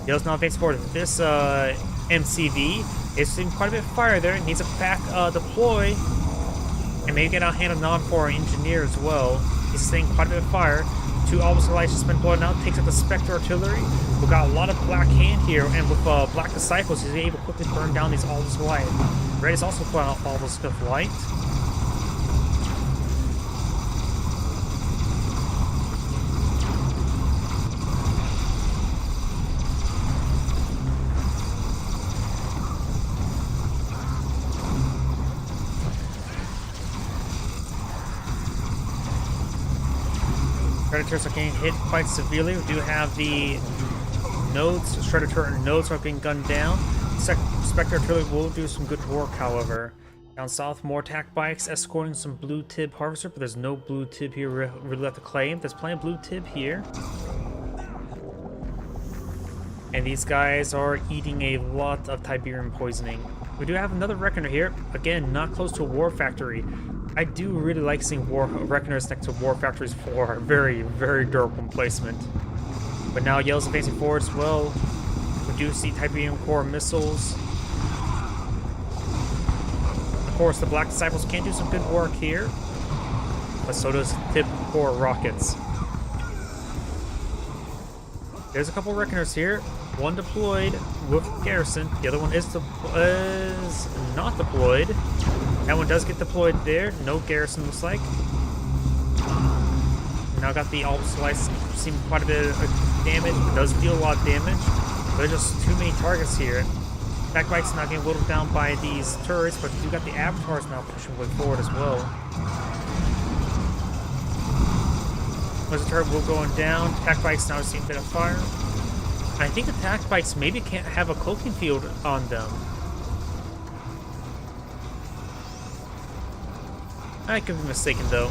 A: Yellow's now advancing forward. This MCV is seeing quite a bit of fire there. It needs a back deploy. And maybe get a hand on for our engineer as well. He's seeing quite a bit of fire. 2 Obelisk Lights just been blown out. Takes up the Spectre artillery. We've got a lot of black hand here, and with black disciples, he's able to quickly burn down these Obelisk Light. Red is also putting out Obelisk of Light. Predators are getting hit quite severely. We do have the nodes, Shredder turret nodes are being gunned down. Spectre artillery will do some good work, however. Down south, more attack bikes escorting some blue tib harvester, but there's no blue tib here really left to claim. There's plenty of blue tib here. And these guys are eating a lot of Tiberium poisoning. We do have another Reckoner here. Again, not close to a war factory. I do really like seeing Reckoners next to war factories for very, very durable placement. But now Yellow's advancing forward as well. We do see Tiberium core missiles. Of course, the Black Disciples can do some good work here. But so does Tib core rockets. There's a couple Reckoners here. One deployed with Garrison. The other one is not deployed. That one does get deployed there. No Garrison, looks like. Now got the Alp Slice. Seeing quite a bit of damage. It does deal a lot of damage. But there's just too many targets here. Backbite's not getting whittled down by these turrets, but you got the Avatars now pushing way forward as well. Laser turret will going down. Attack bikes now seeing a bit of fire. I think attack bikes maybe can't have a cloaking field on them. I could be mistaken though.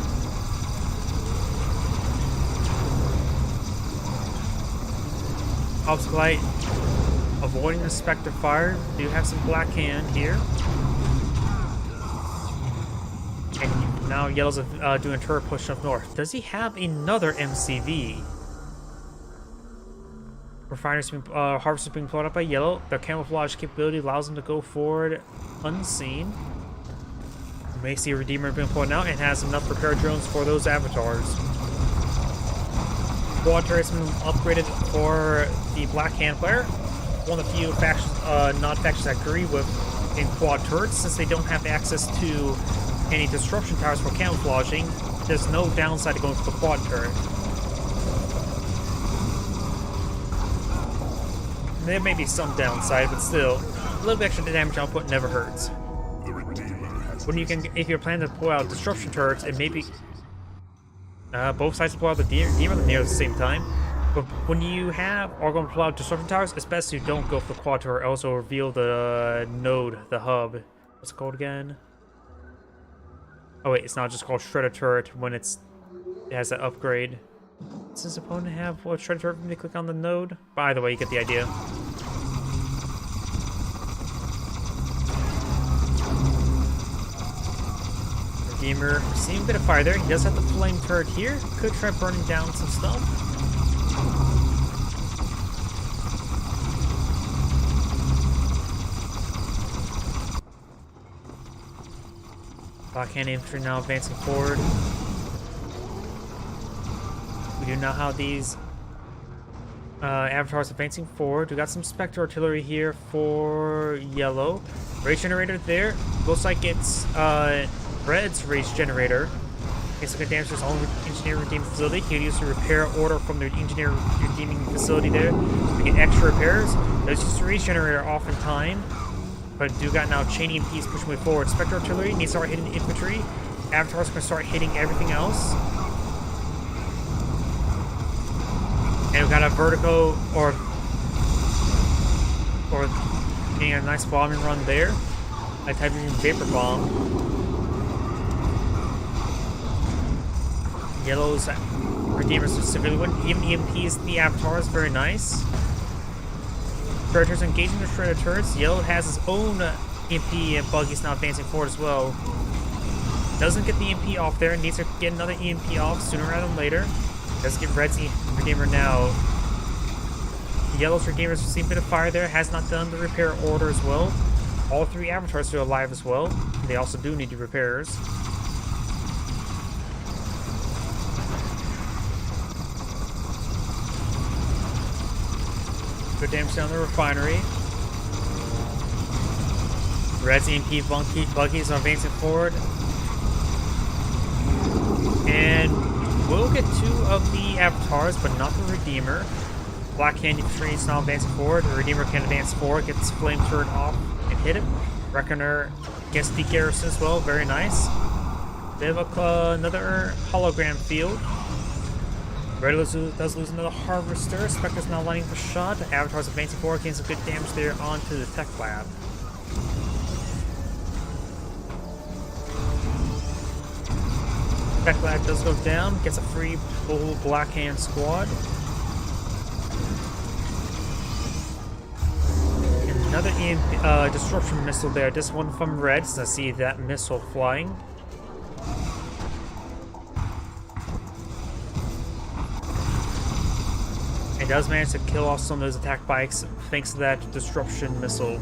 A: Obstacle light avoiding the Spectre fire. Do have some black hand here. And now Yellow's doing a turret push up north. Does he have another MCV? Refineries being, harvesters being pulled up by Yellow. Their camouflage capability allows them to go forward unseen. You may see a Redeemer being pulled out and has enough repair drones for those avatars. Quad turrets have been upgraded for the Black Hand player. One of the few factions, non-factions I agree with in quad turrets, since they don't have access to any disruption towers for camouflaging. There's no downside to going for the quad turret. There may be some downside, but still, a little bit extra damage output never hurts. When you can, if you're planning to pull out disruption turrets, it may be both sides pull out the Redeemer near at the same time. But when you are going to pull out disruption towers, it's best you don't go for the quad turret. Also reveal the node, the hub. What's it called again? Oh wait, it's not just called Shredder Turret when it has that upgrade. Does his opponent have what Shredder Turret when they click on the node? By the way, you get the idea. Redeemer receiving a bit of fire there. He does have the flame turret here. Could try burning down some stuff. Blackhand infantry now advancing forward. We do know how these avatars advancing forward. We got some Spectre artillery here for Yellow. Rage generator there. Looks like it's Red's rage generator. It's good damage to his own engineering redeeming facility. He could use the repair order from the engineer redeeming facility there to get extra repairs. There's just a rage generator off in time. But do got now chain EMPs pushing way forward. Spectre artillery needs to start hitting the infantry. Avatars are going to start hitting everything else. And we got a vertigo or getting a nice bombing run there. A hydrogen vapor bomb. Yellow's Redeemers severely wouldn't even EMPs the avatars, very nice. Predators engaging the Shredder turrets. Yellow has his own EMP and buggies now advancing forward as well. Doesn't get the EMP off there, needs to get another EMP off sooner rather than later. Does get Red's Redeemer now. Yellow's Redeemers receiving a bit of fire there, has not done the repair order as well. All three avatars are alive as well. They also do need the repairs. Good damage down the refinery. Red's EMP buggies are advancing forward. And we'll get two of the avatars, but not the Redeemer. Black Hand infantry is now advancing forward. The Redeemer can advance forward, gets flame turret off and hit it. Reckoner gets the garrison as well, very nice. They have another hologram field. Red does lose another Harvester. Spectre's now lining the shot. Avatar's advancing forward, getting some good damage there onto the tech lab. Tech lab does go down, gets a free full Black Hand squad. And another EMP, disruption missile there. This one from Red, so I see that missile flying. It does manage to kill off some of those attack bikes thanks to that disruption missile.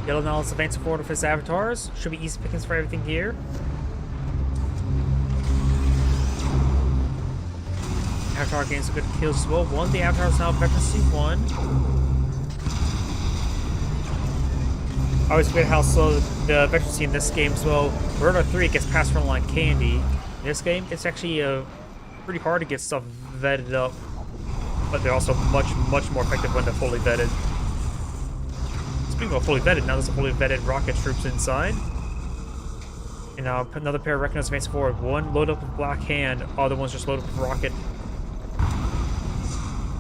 A: Yellow now is advancing forward with his avatars. Should be easy pickings for everything here. Avatar gains some good kills as well. The Avatar is now Vector C1. I always forget how slow the Vector C in this game as well. Verta 3 gets passed from like candy. In this game, it's actually pretty hard to get stuff vetted up. But they're also much more effective when they're fully vetted. Speaking of fully vetted, now there's a fully vetted rocket troops inside. And now another pair of Reckoners advancing forward. One load up with Black Hand, other one's just loaded up with Rocket.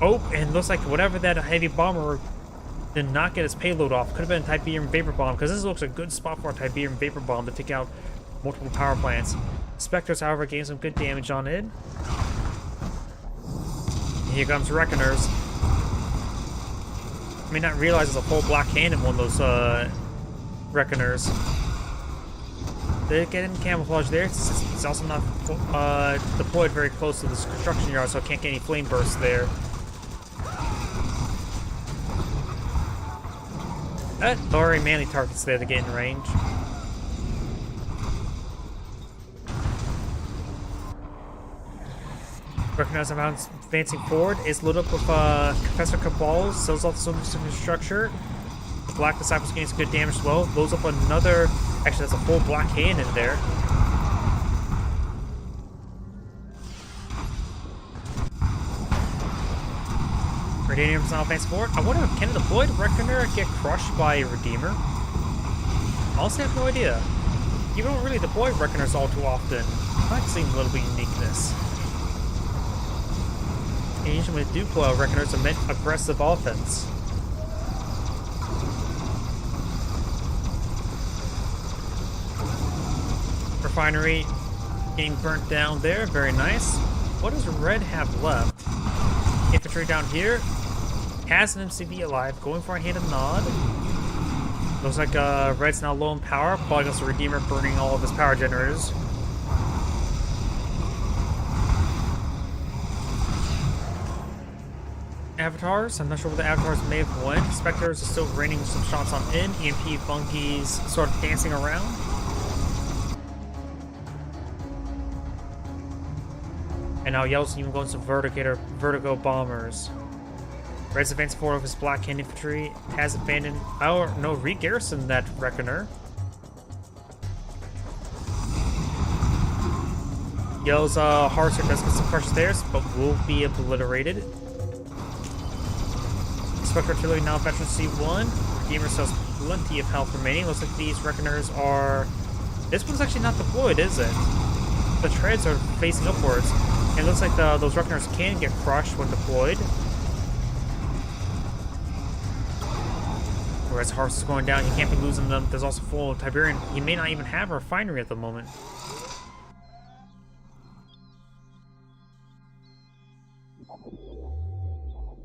A: Oh, and looks like whatever that heavy bomber did not get its payload off. Could have been a Tiberium Vapor Bomb, because this looks a good spot for a Tiberium Vapor Bomb to take out multiple power plants. Spectres, however, gained some good damage on it. And here comes Reckoners. I may not realize there's a full Black Hand in one of those Reckoners. They get in camouflage there. It's also not deployed very close to this construction yard, so I can't get any flame bursts there. Already manly targets there to get in range. Recognize amounts advancing forward is lit up with Professor Cabal's, sells off some infrastructure. The Black Disciples gains good damage as well. Blows up another. Actually, that's a full Black Hand in there. Redeemer's now advancing forward. I wonder, can a deployed Reckoner get crushed by a Redeemer? Honestly, I have no idea. You don't really deploy Reckoners all too often. It might seem a little bit uniqueness. Asian with Duplo Reckoners are meant aggressive offense. Refinery getting burnt down there, very nice. What does Red have left? Infantry down here has an MCV alive, going for a hand and nod. Looks like Red's now low in power, probably against the Redeemer burning all of his power generators. Avatars, I'm not sure what the Avatars may have won. Spectres are still raining some shots on in. EMP Funky's sort of dancing around. And now Yellow's even going some Vertigo bombers. Red's advancing forward with his Black Hand infantry. Has abandoned. Oh, no, re-garrisoned that Reckoner. Yellow's Harvester does get some crushed there, but will be obliterated. Spectre Artillery now veteran C1. Redeemer still has plenty of health remaining. Looks like these Reckoners are. This one's actually not deployed, is it? The treads are facing upwards. And it looks like those Reckoners can get crushed when deployed. Whereas Harvest is going down, he can't be losing them. There's also full Tiberian. He may not even have a refinery at the moment.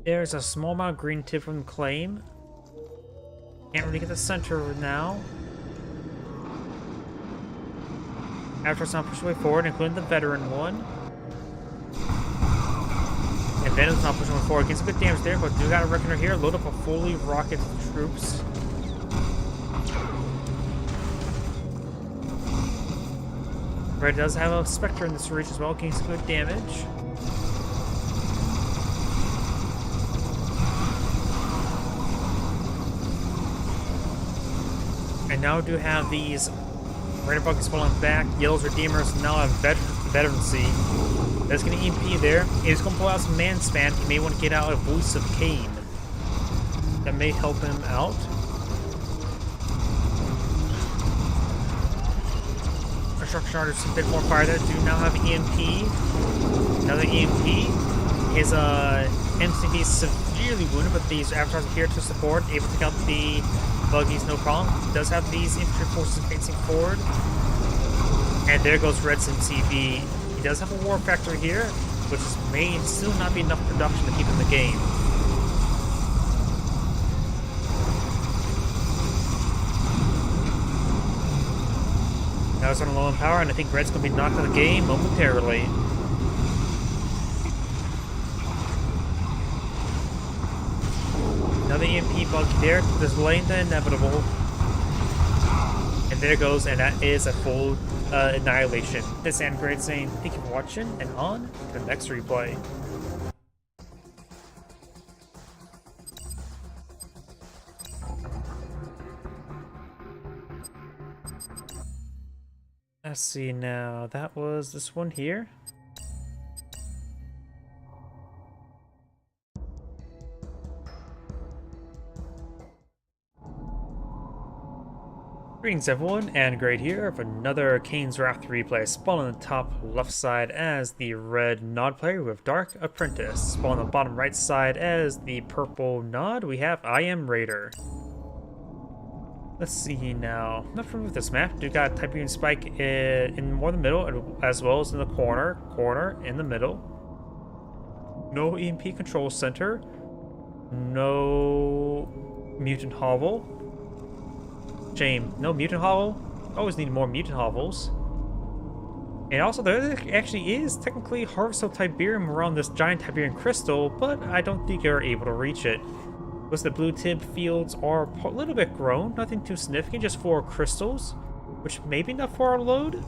A: There's a small amount of green tip from Claim. Can't really get the center now. Avatar's now pushing way forward, including the veteran one. And Venom's not pushing forward. Gets a good damage there, but do got a Reckoner here. Load up a fully rocket troops. Red does have a Spectre in this reach as well. Gains good damage. And now do have these Raider Buckets falling back. Yellow's Redeemers now have veterancy. That's going to EMP there. He's going to pull out some man spam. He may want to get out a Voice of Kane. That may help him out. Construction Charters some bit more fire there. Do now have EMP. Another EMP. His MCV is severely wounded, but these Avatars are here to support, able to take out the buggies, no problem. He does have these infantry forces facing forward. And there goes Red's MCV. He does have a war factor here, which may still not be enough production to keep in the game. Now it's on low in power, and I think Red's going to be knocked out of the game momentarily. Another EMP bug there, delaying the inevitable. And there goes, and that is a full annihilation. This is Great saying thank you for watching, and on to the next replay. Let's see now. That was this one here. Greetings everyone, and Great here for another Kane's Wrath replay. Spawn on the top left side as the red Nod player with Dark Apprentice. Spawn on the bottom right side as the purple Nod, we have I Am Raider. Let's see now. Not familiar with this map. We've got Tiberian Spike in more in the middle, as well as in the corner in the middle. No EMP control center. No mutant hovel. Shame. No mutant hovel. Always need more mutant hovels. And also, there actually is technically Harvest of Tiberium around this giant Tiberian crystal, but I don't think you're able to reach it. Because the blue tib fields are a little bit grown, nothing too significant, just 4 crystals, which may be enough for our load.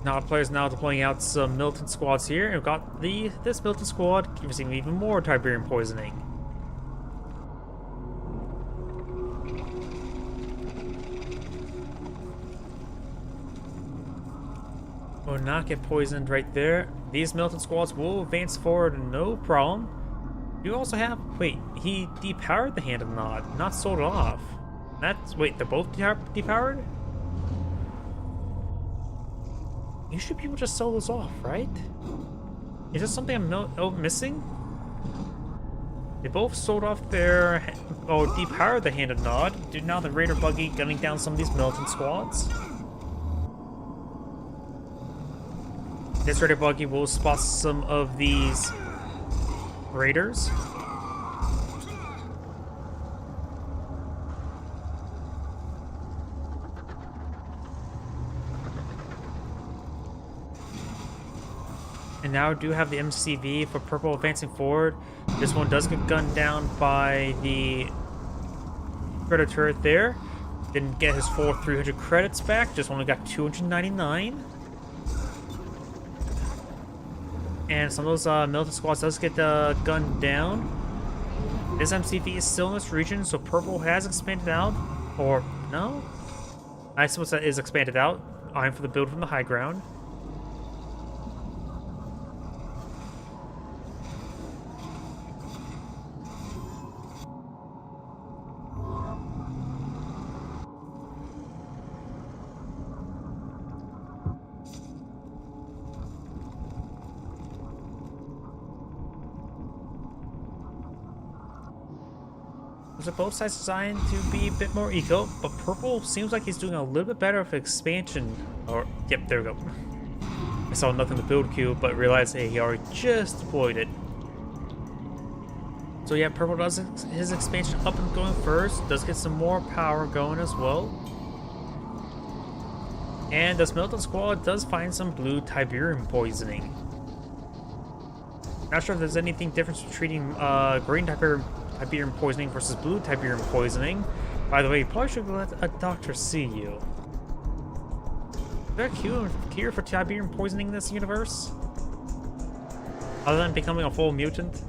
A: Now, players now deploying out some militant squads here, and we've got this militant squad receiving even more Tiberium poisoning. Will not get poisoned right there. These militant squads will advance forward, no problem. You also have... Wait, he depowered the Hand of Nod, not sold it off. That's... Wait, they're both depowered? You should be able to just sell those off, right? Is there something I'm missing? They both sold off their... Oh, depowered the Hand of Nod. Dude, now the Raider Buggy gunning down some of these militant squads. This Raider Buggy will spot some of these Raiders. And now we do have the MCV for purple advancing forward. This one does get gunned down by the Predator turret there. Didn't get his full 300 credits back, just only got 299. And some of those militant squads does get gunned down. This MCV is still in this region, so purple has expanded out. Or, no? I suppose that is expanded out. I'm for the build from the high ground. Those are both sides designed to be a bit more eco, but purple seems like he's doing a little bit better with expansion. Or, yep, there we go. I saw nothing in the build queue, but realized, hey, he already just deployed it. So yeah, purple does his expansion up and going first, does get some more power going as well. And this militant squad does find some blue Tiberium poisoning. Not sure if there's anything different from treating green Tiberium poisoning versus blue Tiberium poisoning. By the way, you probably should let a doctor see you. Is there a cure for Tiberium poisoning in this universe? Other than becoming a full mutant?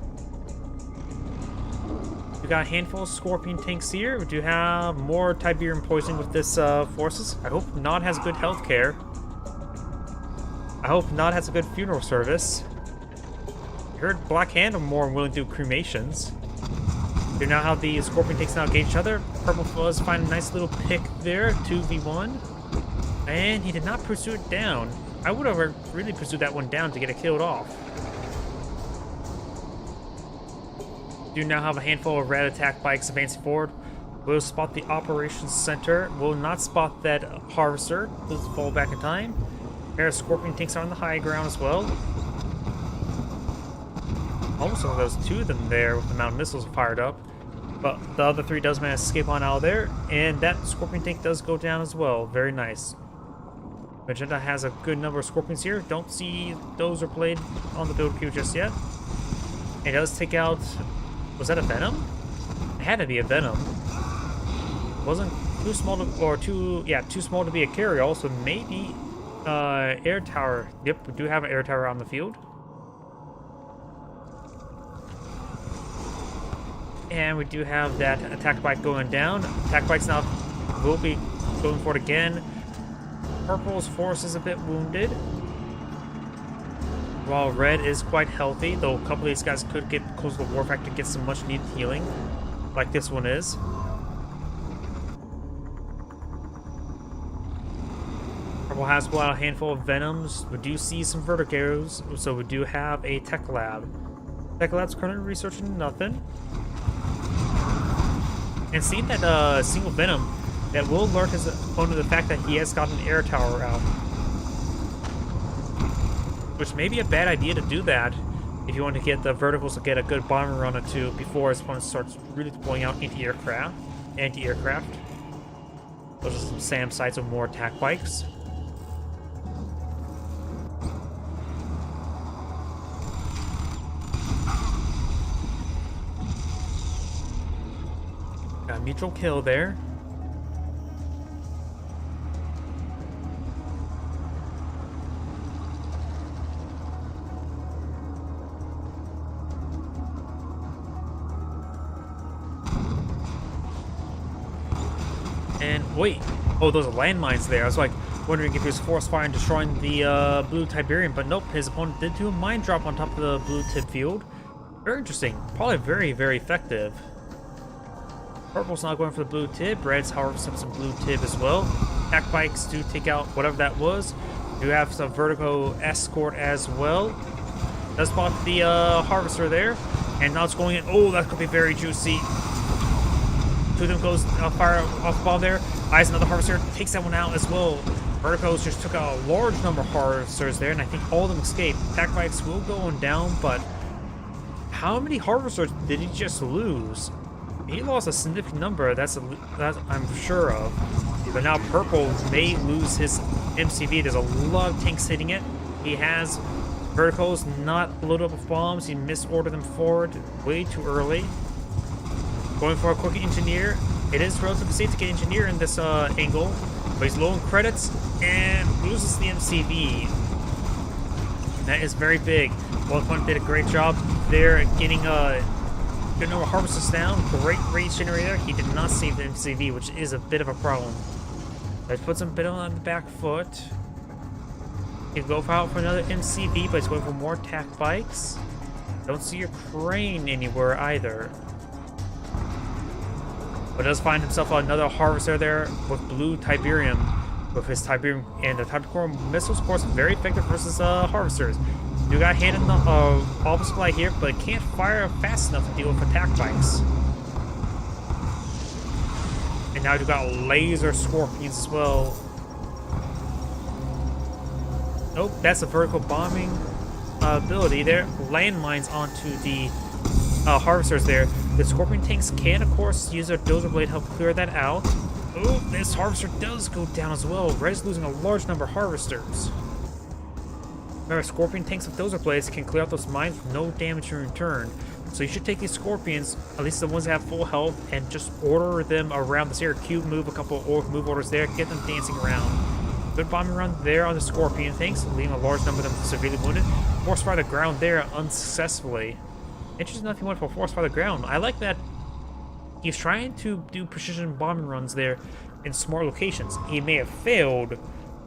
A: We got a handful of Scorpion tanks here. We do have more Tiberium poisoning with this forces. I hope Nod has good health care. I hope Nod has a good funeral service. I heard Black Hand are more willing to do cremations. You now how the Scorpion tanks now engage each other. Purple Fuzz find a nice little pick there, 2v1. And he did not pursue it down. I would have really pursued that one down to get it killed off. Do now have a handful of red attack bikes advancing forward. Will spot the operations center. Will not spot that harvester. Will fall back in time. Pair of Scorpion tanks are on the high ground as well. Almost one of those 2 of them there with the mountain missiles fired up. But the other 3 does manage to escape on out of there. And that Scorpion tank does go down as well. Very nice. Magenta has a good number of Scorpions here. Don't see those are played on the build queue just yet. It does take out... Was that a Venom? It had to be a Venom. Wasn't too small to... Or too small to be a carry-all, so maybe... air tower. Yep, we do have an air tower on the field. And we do have that attack bike going down. Attack bikes now will be going for it again. Purple's force is a bit wounded, while red is quite healthy, though a couple of these guys could get close to the war factor to get some much needed healing, like this one is. Purple has pulled out a handful of venoms. We do see some vertigos, so we do have a tech lab. Tech lab's currently researching nothing. And seeing that single venom, that will alert his opponent to the fact that he has got an air tower out. Which may be a bad idea to do that if you want to get the verticals to get a good bomber run or two before his opponent starts really deploying out anti-aircraft. Those are some SAM sites with more attack bikes. Got a mutual kill there. And wait, oh, those are landmines there. I was like wondering if he was force firing and destroying the blue Tiberium, but nope, his opponent did do a mine drop on top of the blue tip field. Very interesting. Probably very, very effective. Purple's not going for the blue tip. Red's, however, some blue tip as well. Attack bikes do take out whatever that was. Do have some vertigo escort as well. Does spot the harvester there, and now it's going in. Oh, that could be very juicy. Two of them goes fire off the ball there. Eyes another harvester, takes that one out as well. Verticos just took out a large number of harvesters there, and I think all of them escaped. Attack bikes will go on down, but how many harvesters did he just lose? He lost a significant number, that I'm sure of. But now Purple may lose his MCV. There's a lot of tanks hitting it. He has verticals not loaded up with bombs. He misordered them forward way too early. Going for a quick engineer. It is relatively safe to get engineer in this angle, but he's low in credits and loses the MCV. That is very big. Well, did a great job there at getting good number of harvesters down. Great rage generator. He did not save the MCV, which is a bit of a problem. That puts him a bit on the back foot. He can go out for another MCV, but he's going for more attack bikes. Don't see your crane anywhere either. But does find himself another harvester there with blue Tiberium. With his Tiberium and the Tiberium missiles, of course, very effective versus harvesters. You got hit in the all supply here, but can't fire fast enough to deal with attack bikes. And now you got laser scorpions as well. Nope, that's a vertical bombing ability there. Landmines onto the harvesters there. The scorpion tanks can, of course, use their dozer blade to help clear that out. Oh, this harvester does go down as well. Red's losing a large number of harvesters. Remember, scorpion tanks with dozer blades can clear out those mines with no damage in return. So you should take these scorpions, at least the ones that have full health, and just order them around this area. Cube move, a couple of move orders there, get them dancing around. Good bombing run there on the scorpion tanks, leaving a large number of them severely wounded. Force fire the ground there unsuccessfully. Interesting enough, he went for force fire the ground. I like that he's trying to do precision bombing runs there in smart locations. He may have failed,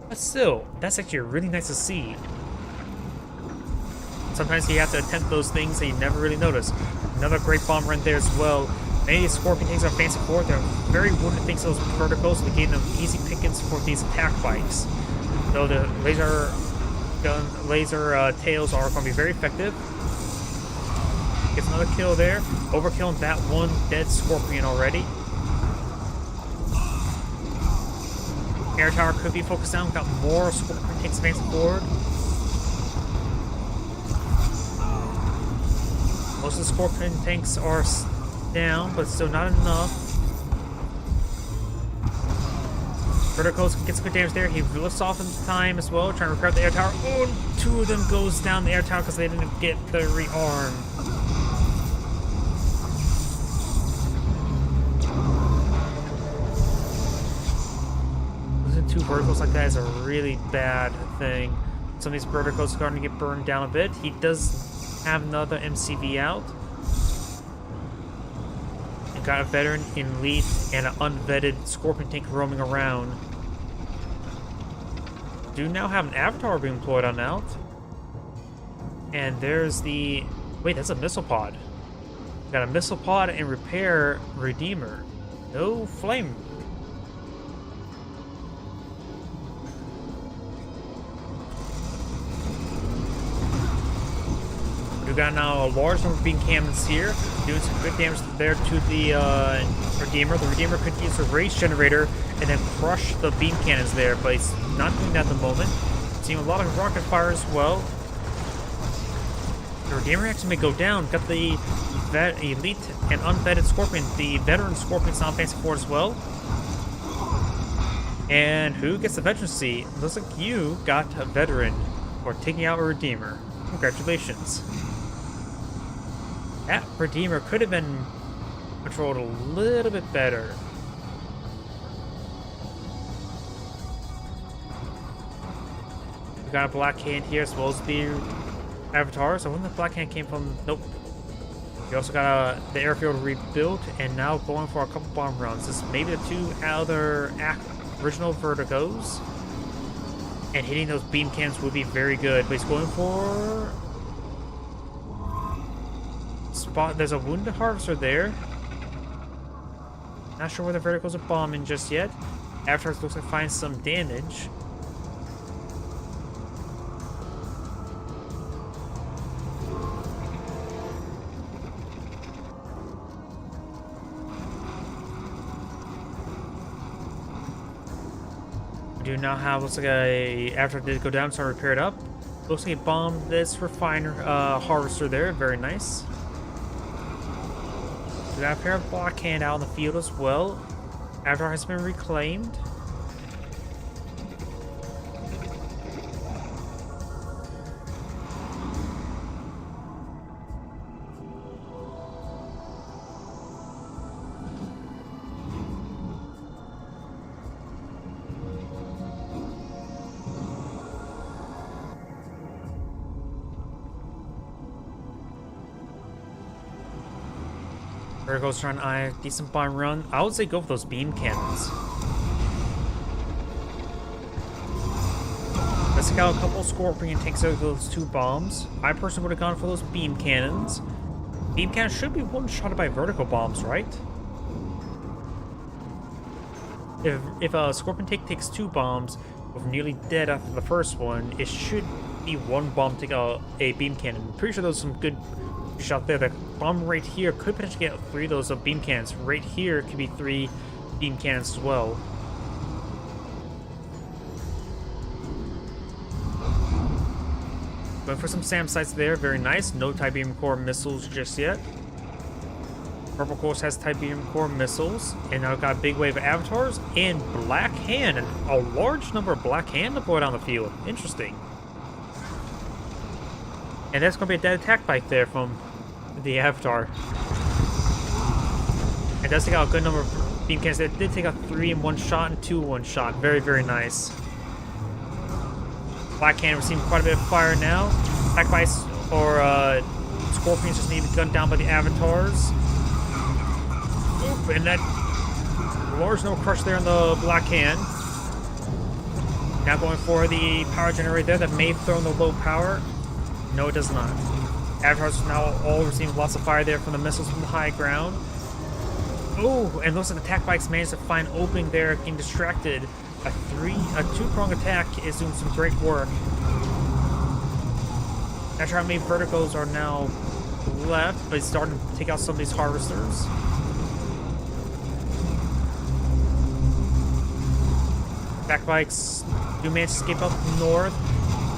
A: but still, that's actually really nice to see. Sometimes you have to attempt those things that you never really notice. Another great bomb run there as well. Many of these scorpion tanks are fancy for it. They're very wounded thanks to those verticals, so they gave them easy pickings for these attack bikes. So the laser tails are going to be very effective. Gets another kill there. Overkilling that one dead scorpion already. Air tower could be focused down. Got more scorpion tanks advancing forward. Most of the scorpion tanks are down, but still not enough. Verticals can get some good damage there. He lifts off in time as well, trying to repair the air tower. Oh, two of them goes down the air tower because they didn't get the rearm. Losing two verticals like that is a really bad thing. Some of these verticals are starting to get burned down a bit. He does have another MCV out. And got a veteran in elite and an unvetted scorpion tank roaming around. do now have an avatar being employed on out. And there's the... Wait, that's a missile pod. Got a missile pod and repair Redeemer. No flame. We got now a large number of beam cannons here, doing some good damage there to the Redeemer. The Redeemer could use a rage generator and then crush the beam cannons there, but he's not doing that at the moment. Seeing a lot of rocket fire as well. The Redeemer actually may go down. Got the elite and unvetted Scorpion, the veteran Scorpion's on fancy forward as well. And who gets the veteran seat? Looks like you got a veteran for taking out a Redeemer. Congratulations. That Redeemer could have been controlled a little bit better. We got a Black Hand here as well as the Avatar. So when the Black Hand came from... Nope. We also got the airfield rebuilt and now going for a couple bomb runs. This may be the two other original Vertigos. And hitting those beam cannons would be very good. But he's going for... Spot. There's a wounded harvester there. Not sure where the verticals are bombing just yet. Avatar looks like finds some damage. We do now have, looks like Avatar did go down, so I repair it up. Looks like he bombed this refiner harvester there. Very nice. We got a pair of Black Hand out in the field as well. Avatar has been reclaimed. Vertigo's trying a decent bomb run. I would say go for those beam cannons. Let's take out a couple Scorpion takes out those two bombs. I personally would have gone for those beam cannons. Beam cannons should be one-shotted by vertical bombs, right? If a Scorpion takes two bombs with nearly dead after the first one, it should be one bomb take out a beam cannon. I'm pretty sure those are some good shot there. The bomb right here could potentially get three of those beam cannons. Right here could be three beam cannons as well. Going for some SAM sites there. Very nice. No Tiberium Core missiles just yet. Purple, of course, has Tiberium Core missiles. And now we've got a big wave of avatars and Black Hand. And a large number of Black Hand deployed on the field. Interesting. And that's going to be a dead attack bike there from the Avatar. It does take out a good number of beam cannons. It did take out 3 in one shot and 2 in one shot. Very, very nice. Black Hand receiving quite a bit of fire now. Attack bikes or Scorpions just need to be gunned down by the Avatars. Oop, and that large no crush there on the Black Hand. Now going for the power generator there that may throw in the low power. No, it does not. Avatars now all receiving lots of fire there from the missiles from the high ground. Oh, and those attack bikes managed to find opening there, being distracted. A two-prong attack is doing some great work. Not sure how many verticals are now left, but it's starting to take out some of these harvesters. Attack bikes do manage to escape up north.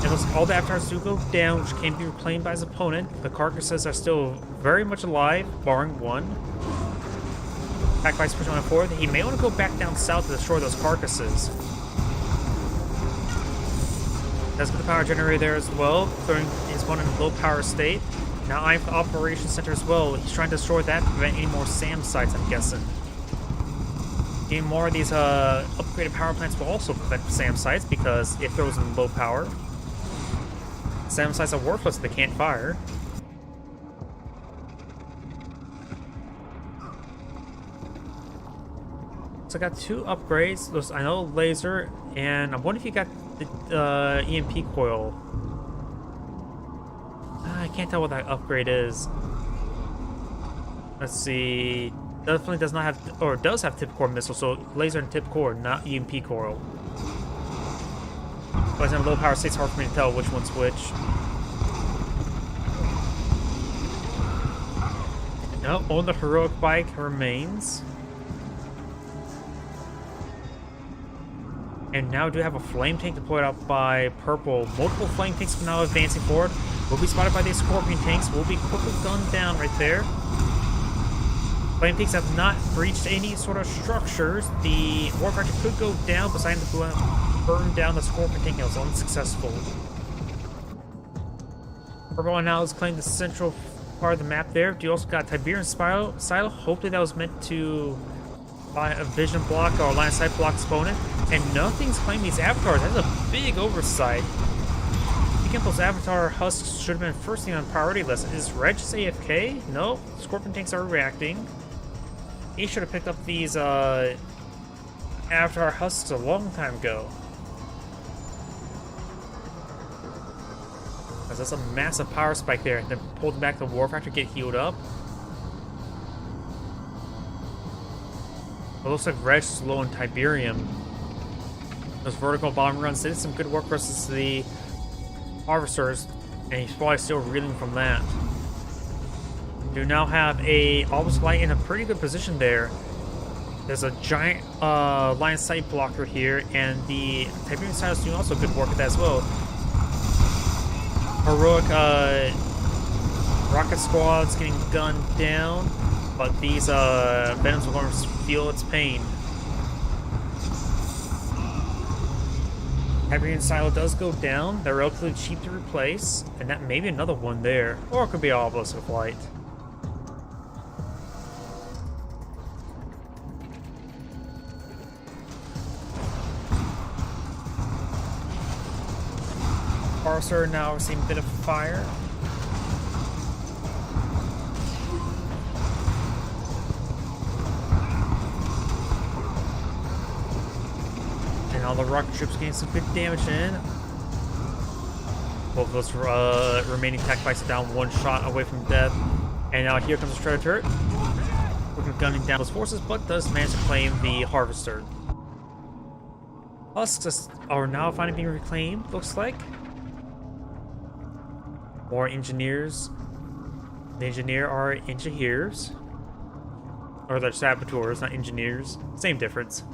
A: And looks like all the avatars do go down, which can be reclaimed by his opponent. The carcasses are still very much alive, barring one. Attack bikes pushing on forward. He may want to go back down south to destroy those carcasses. Does get the power generator there as well, throwing his one in a low power state. Now eyeing for the operations center as well. He's trying to destroy that to prevent any more SAM sites, I'm guessing. Getting more of these upgraded power plants will also prevent SAM sites because it throws in low power. SAM sites are worthless if they can't fire. So I got 2 upgrades. Those, I know laser, and I'm wondering if you got the EMP coil. I can't tell what that upgrade is. Let's see. Definitely does not have, or does have tip core missile, so laser and tip core, not EMP coil. But it's in low power states, hard for me to tell which one's which. No, on the heroic bike remains. And now do have a flame tank deployed out by purple. Multiple flame tanks now advancing forward. Will be spotted by these scorpion tanks. Will be quickly gunned down right there. Flame tanks have not breached any sort of structures. The Warfighter could go down beside the burn down the scorpion tank. It was unsuccessful. Purple now is claiming the central part of the map there. You also got Tiberian silo. Hopefully that was meant to buy a vision block or a line of sight block opponent. And nothing's claiming these avatars. That's a big oversight. I think those avatar husks should have been first thing on priority list. Is Reg AFK? No. Scorpion tanks are reacting. He should have picked up these avatar husks a long time ago. Because that's a massive power spike there. Then pulled back the Warfighter, get healed up. It looks like Reg's low in Tiberium. Those vertical bomb runs did some good work versus the Harvesters, and he's probably still reeling from that. You now have a Always Light in a pretty good position there. There's a giant line of sight blocker here, and the Tiberium side is doing also good work at that as well. Heroic rocket squad's getting gunned down, but these Venoms are going to feel its pain. Tiberian silo does go down. They're relatively cheap to replace, and that may be another one there, or it could be all Obelisk of Light. Parser now receiving a bit of fire. And all the rocket troops getting some good damage in. Both of those remaining attack bikes are down one shot away from death. And now here comes the Shredder turret. Quickly gunning down those forces, but does manage to claim the Harvester. Husks are now finally being reclaimed, looks like. More engineers. The engineer are engineers. Or they're saboteurs, not engineers. Same difference.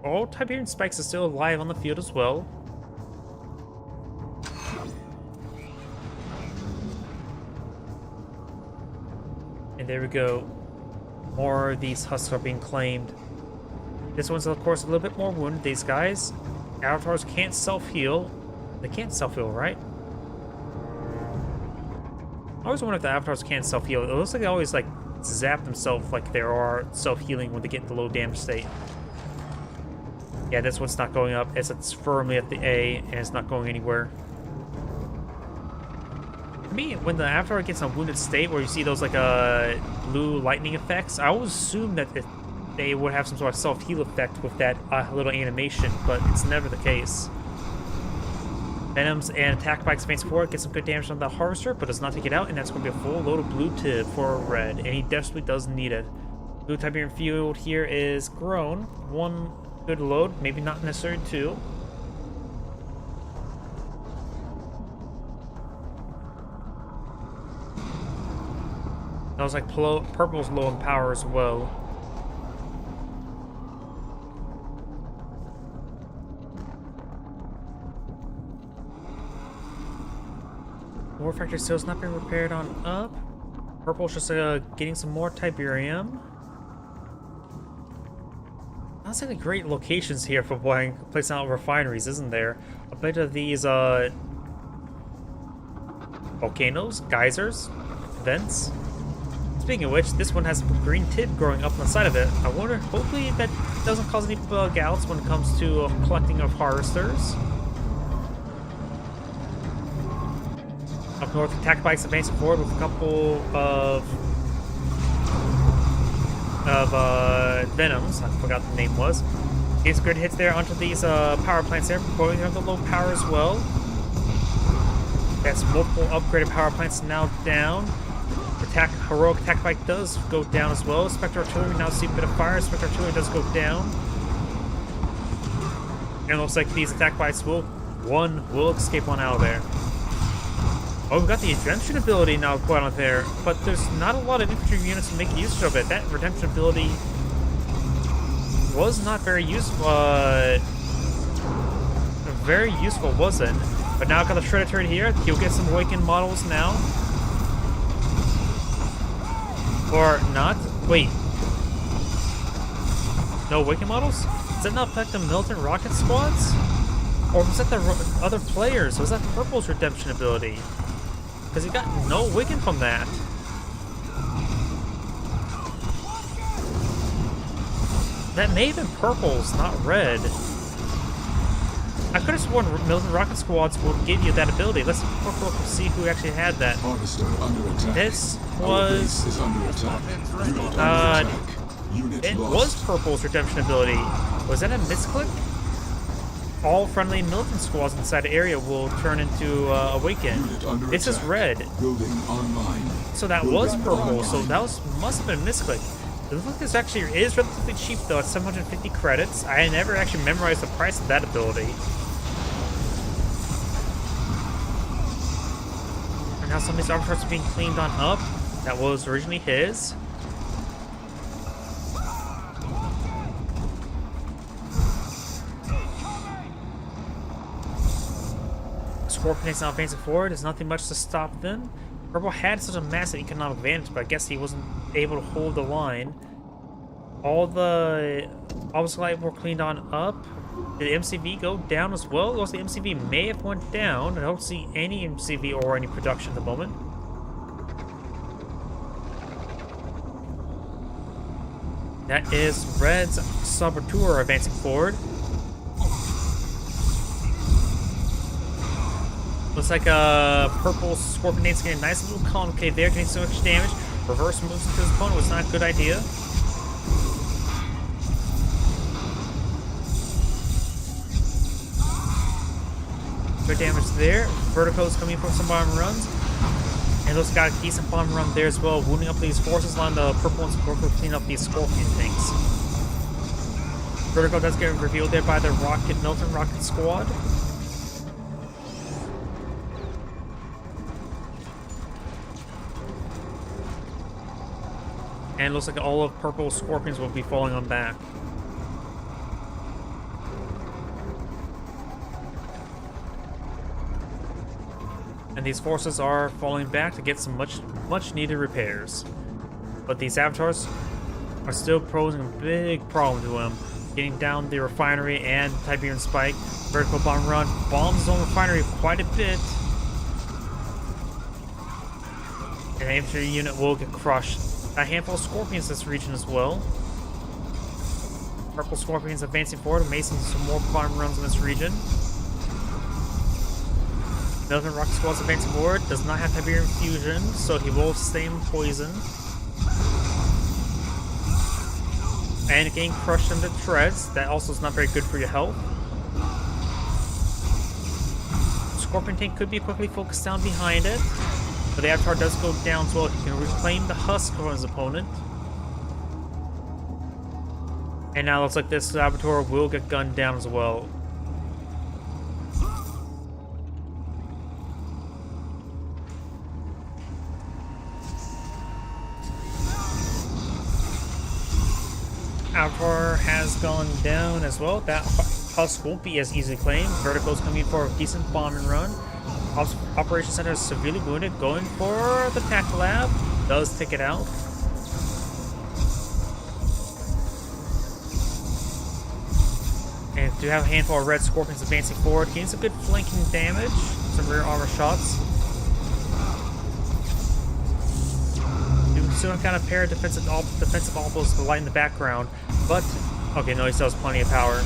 A: All Tiberian spikes are still alive on the field as well. And there we go. More of these husks are being claimed. This one's, of course, a little bit more wounded. These guys, avatars can't self-heal. They can't self-heal, right? I always wonder if the avatars can't self-heal. It looks like they always, like, zap themselves like they are self-healing when they get in the low damage state. Yeah, this one's not going up. It's firmly at the A, and it's not going anywhere. To me, when the avatar gets in a wounded state where you see those, like, blue lightning effects, I always assume that they would have some sort of self-heal effect with that little animation, but it's never the case. Venoms and attack bikes advance forward, get some good damage on the Harvester, but does not take it out, and that's going to be a full load of blue tip for Red, and he desperately does need it. Blue Tiberian field here is grown. One good load, maybe not necessarily two. That was like purple's low in power as well. War factory still's not been repaired on up. Purple's just getting some more Tiberium. That's like great locations here for placing out refineries, isn't there? A bit of these volcanoes, geysers, vents. Speaking of which, this one has a green tip growing up on the side of it. I wonder, hopefully that doesn't cause any bug outs when it comes to collecting of harvesters. Up north, attack bikes advancing forward with a couple of of Venoms. I forgot the name was. Gets good hits there onto these power plants there, going on the low power as well. That's multiple upgraded power plants now down. Heroic attack bike does go down as well. Spectre artillery now see a bit of fire. Spectre artillery does go down. And it looks like these attack bikes will escape on out of there. Oh, we've got the redemption ability now quite on there, but there's not a lot of infantry units to make use of it. That redemption ability was not very useful. Very useful wasn't. But now I've got the shredder turret here. He'll get some awakened models now. Or not. Wait. No awakened models? Does that not affect the militant rocket squads? Or was that the other players? Was that Purple's redemption ability? Because he got no awakened from that. That may have been Purple's, not red. I could have sworn militant rocket squads would give you that ability. Let's look and see who actually had that. This was it was Purple's redemption ability. Was that a misclick? All friendly militant squads inside the area will turn into awaken. This is red. So that was Purple. So that must have been a misclick. It looks like this actually is relatively cheap though. It's 750 credits. I never actually memorized the price of that ability. And now some of these armor parts are being cleaned on up. That was originally his. Scorpion is now advancing forward. There's nothing much to stop them. Purple had such a massive economic advantage, but I guess he wasn't able to hold the line. All the light were cleaned on up. Did the MCV go down as well? Looks like the MCV may have went down. I don't see any MCV or any production at the moment. That is Red's Saboteur advancing forward. Looks like Purple Scorpionate's getting a nice little concave there, getting so much damage. Reverse moves into his opponent was not a good idea. Good damage there. Vertigo's coming from some bomb runs. And those got a decent bomb run there as well, wounding up these forces, allowing the Purple and Scorpio to clean up these Scorpion things. Vertigo does get revealed there by the Militant Rocket Squad. And it looks like all of Purple Scorpions will be falling on back. And these forces are falling back to get some much needed repairs. But these avatars are still posing a big problem to them. Getting down the refinery and Tiberian Spike. Vertical bomb run bombs his own refinery quite a bit. An infantry unit will get crushed. A handful of Scorpions in this region as well. Purple Scorpions advancing forward, macing some more bomb runs in this region. Militant Rocket Squad's advancing forward, does not have Tiberian Fusion, so he will stay in poison. And getting crushed into shreds, that also is not very good for your health. Scorpion tank could be quickly focused down behind it. But the Avatar does go down as well. He can reclaim the husk from his opponent. And now it looks like this Saboteur will get gunned down as well. Avatar has gone down as well. That husk won't be as easily claimed. Vertigo's coming for a decent bomb and run. Operations Center is severely wounded, going for the Tac Lab. Does take it out. And do have a handful of red Scorpions advancing forward. Gains some good flanking damage. Some rear armor shots. Do still kind of pair defensive alphas to light in the background. But, okay, no, he still has plenty of power.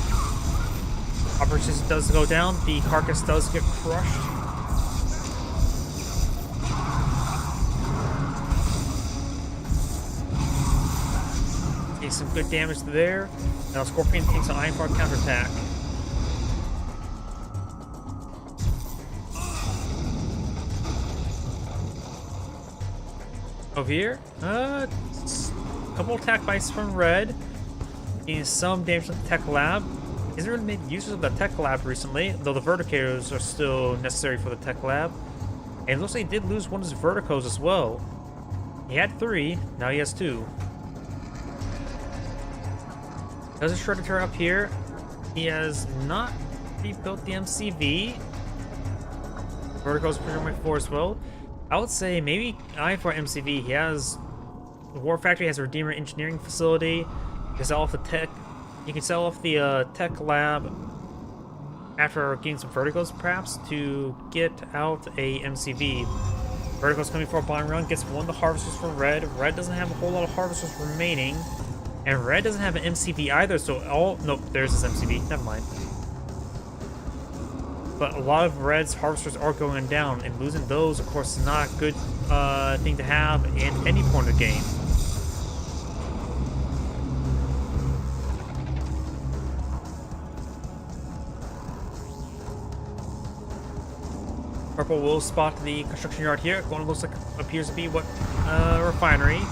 A: Operations does go down. The carcass does get crushed. See some good damage there. Now Scorpion takes an Iron Fart counterattack. Over here, a couple attack bites from Red. Getting some damage from the Tech Lab. He hasn't really made use of the Tech Lab recently, though the Verticators are still necessary for the Tech Lab. And it looks like he did lose one of his Verticos as well. He had 3, now he has 2. There's a Shredder up here. He has not rebuilt the MCV. Vertigo's pretty much 4 as well. I would say maybe I4 MCV. He has the War Factory, has a Redeemer Engineering Facility. You can sell off the tech. You can sell off the Tech Lab after getting some Vertigos, perhaps, to get out a MCV. Vertigo's coming for a bomb run. Gets one of the Harvesters from Red. Red doesn't have a whole lot of Harvesters remaining, and Red doesn't have an MCV either. So nope, there's his MCV. Never mind. But a lot of Red's Harvesters are going down, and losing those, of course, is not a good thing to have in any point of the game. Purple will spot the construction yard here. One looks like appears to be what refinery,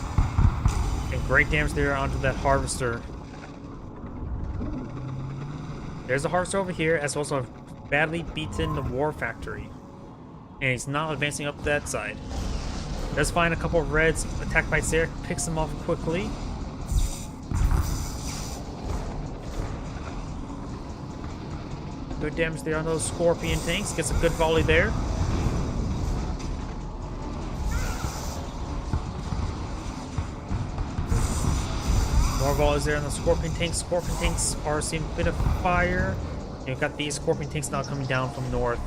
A: and great damage there onto that Harvester. There's a Harvester over here, as well as a badly beaten the War Factory, and he's not advancing up that side. Does find a couple of Reds attack bites there, picks them off quickly. Good damage there on those Scorpion tanks. Gets a good volley there. More volleys there on the Scorpion tanks. Scorpion tanks are seeing a bit of fire. You've got these Scorpion tanks now coming down from north.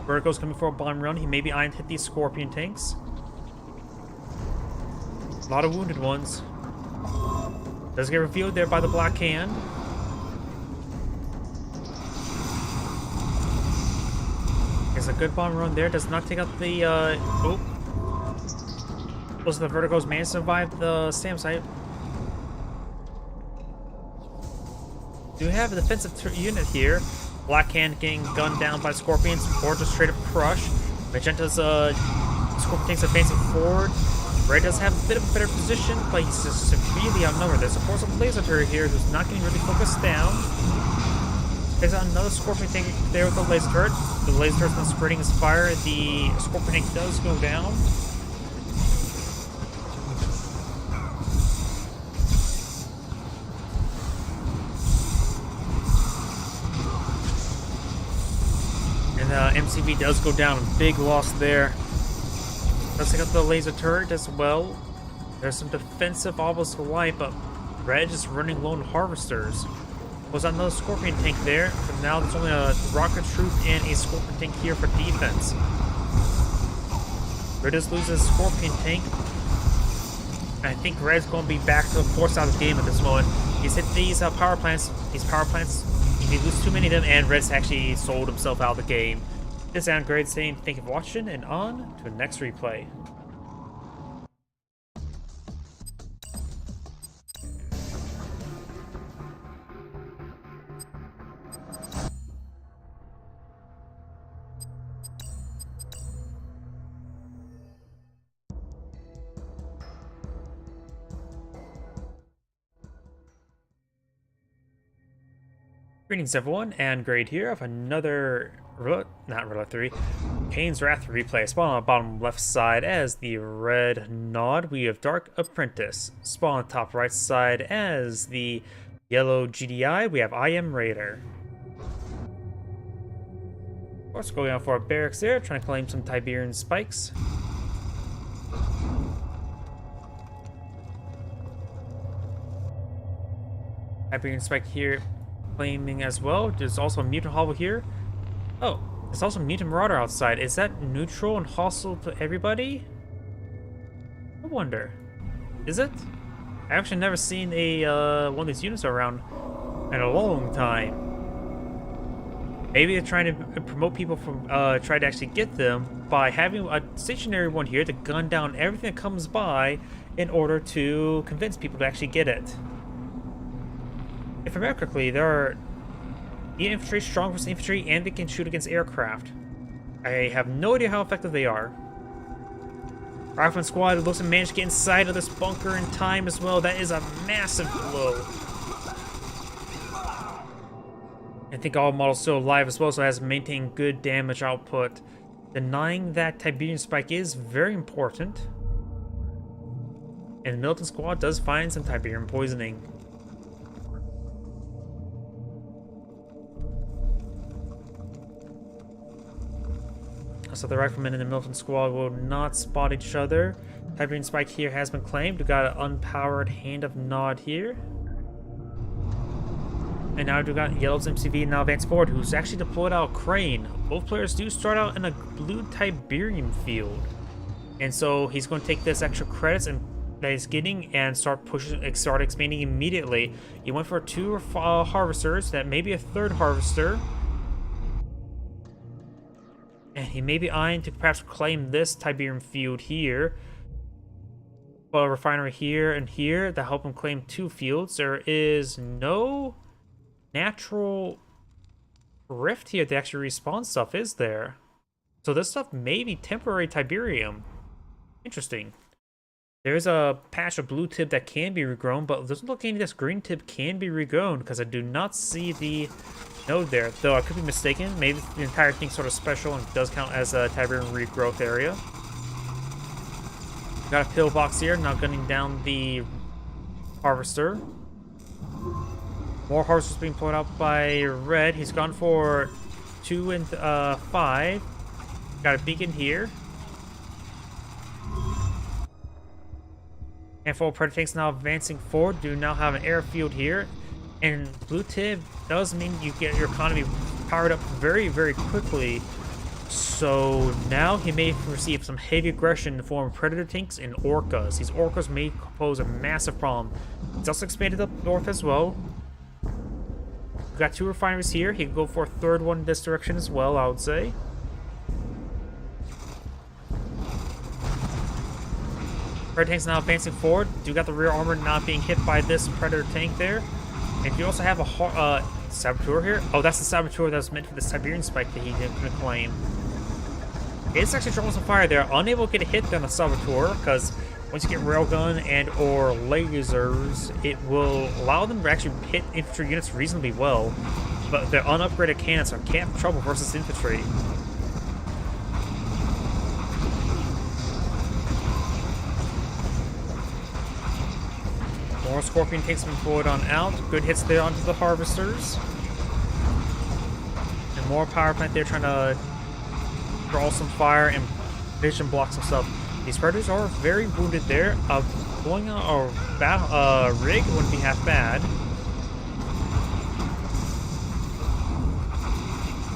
A: Vertigo's coming for a bomb run. He may be eyeing to hit these Scorpion tanks. A lot of wounded ones. Does get revealed there by the Black Hand. It's a good bomb run there. Does not take out the Most of the Vertigos managed to survive the SAM site. Do have a defensive unit here. Black Hand getting gunned down by Scorpions, or just straight up crush. Magenta's Scorpion tanks advancing forward. Red does have a bit of a better position, but he's just severely outnumbered. There's of course a laser turret here who's not getting really focused down. There's another Scorpion tank there with the laser turret. The laser turret's not spreading his fire. The Scorpion tank does go down. MCV does go down. Big loss there. Let's take out the laser turret as well. There's some defensive obels to light, but Red is running low on Harvesters. Was another Scorpion tank there, but now there's only a rocket troop and a Scorpion tank here for defense. Red just loses Scorpion tank. I think Red's going to be back to the force out of the game at this moment. He's hit these power plants. These power plants, if he loses too many of them, and Red's actually sold himself out of the game. This is Downgrade saying thank you for watching, and on to the next replay. Greetings everyone, and Grade here of another, not Roulette 3, Kane's Wrath replay. Spawn on the bottom left side as the red Nod, we have Dark Apprentice. Spawn on the top right side as the yellow GDI, we have I Am Raider. Of course, going out for a barracks there, trying to claim some Tiberian spikes. Tiberian spike here. Claiming as well. There's also a mutant hovel here. Oh, there's also a mutant marauder outside. Is that neutral and hostile to everybody? I wonder. Is it? I've actually never seen a one of these units around in a long time. Maybe they're trying to promote people from try to actually get them by having a stationary one here to gun down everything that comes by in order to convince people to actually get it. If I remember correctly, there are infantry, strong versus infantry, and they can shoot against aircraft. I have no idea how effective they are. Rifleman squad looks to manage to get inside of this bunker in time as well. That is a massive blow. I think all models still alive as well, so it has maintained good damage output. Denying that Tiberium spike is very important. And the militant squad does find some Tiberium poisoning. So the riflemen and the militant squad will not spot each other. Tiberium spike here has been claimed. We got an unpowered Hand of Nod here. And now we've got Yellow's MCV now advanced forward, who's actually deployed out Kane. Both players do start out in a blue Tiberium field. And so he's going to take this extra credits and that he's getting and start expanding immediately. He went for 2 harvesters, that may be a 3rd harvester. And he may be eyeing to perhaps claim this Tiberium field here. A refinery here and here that help him claim 2 fields. There is no natural rift here to actually respawn stuff, is there? So this stuff may be temporary Tiberium. Interesting. There's a patch of blue tip that can be regrown, but it doesn't look like any of this green tip can be regrown because I do not see the node there. Though I could be mistaken. Maybe the entire thing's sort of special and does count as a Tiberium regrowth area. Got a pillbox here, now gunning down the harvester. More harvesters being pulled out by Red. He's gone for 2 and 5. Got a beacon here. And 4 Predator tanks now advancing forward. Do now have an airfield here. And blue tip does mean you get your economy powered up very, very quickly. So now he may receive some heavy aggression in the form of Predator tanks and Orcas. These Orcas may pose a massive problem. He's also expanded up north as well. We've got 2 refineries here. He can go for a 3rd one in this direction as well, I would say. Predator tanks now advancing forward. Do got the rear armor not being hit by this Predator tank there. And you also have a saboteur here. Oh, that's the saboteur that was meant for the Siberian spike that he didn't claim. It's actually drawing some fire there. Unable to get a hit on the saboteur because once you get railgun and or lasers, it will allow them to actually hit infantry units reasonably well. But they're unupgraded cannons, so can't have trouble versus infantry. More Scorpion takes them forward on out. Good hits there onto the harvesters. And more power plant there trying to draw some fire and vision block some stuff. These Predators are very wounded there. Blowing out a rig wouldn't be half bad.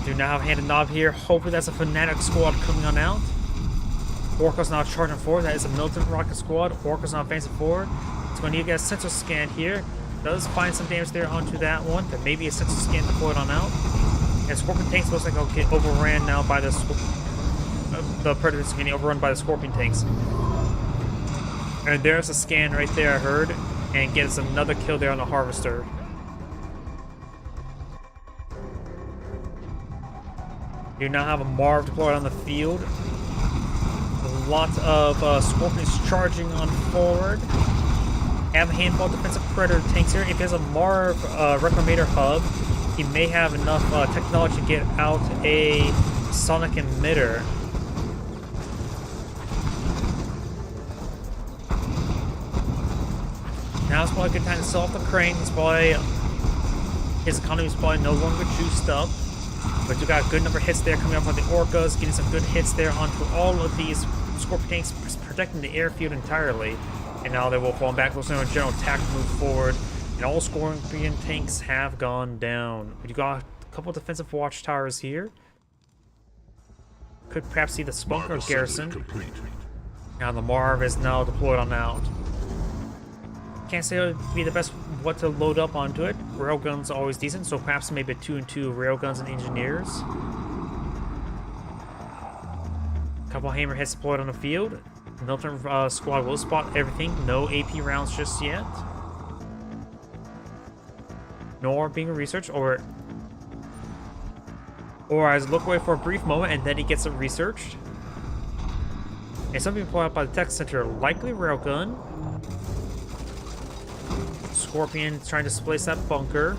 A: Do now have Hand and Knob here. Hopefully that's a Fanatic squad coming on out. Orca's now charging forward. That is a militant rocket squad. Orca's now advancing forward. It's going to need to get a sensor scan here. Does find some damage there onto that one. There may be a sensor scan deployed on out. And Scorpion tanks looks like they'll get overran now by the Predators getting overrun by the Scorpion tanks. And there's a scan right there, I heard. And gets another kill there on the harvester. You now have a Marv deployed on the field. A lot of Scorpions charging on forward. Have a handful of defensive Predator tanks here. If he has a Marv Reclamator hub, he may have enough technology to get out a sonic emitter. Now it's probably a good time to sell off the crane. His economy is probably no longer juiced up. But you got a good number of hits there coming up on the Orcas, getting some good hits there onto all of these Scorpion tanks, protecting the airfield entirely. And now they will fall back. Looks like a general attack move forward. And all Scorpion tanks have gone down. But you got a couple defensive watchtowers here. Could perhaps see the Spunker garrison. Now the Marv is now deployed on out. Can't say it would be the best what to load up onto it. Railguns are always decent, so perhaps maybe a 2 and 2 railguns and engineers. A couple hammer hits deployed on the field. The militant squad will spot everything. No AP rounds just yet. Nor being researched, or as look away for a brief moment and then he gets it researched. And something pulled out by the tech center, likely railgun. Scorpion trying to displace that bunker.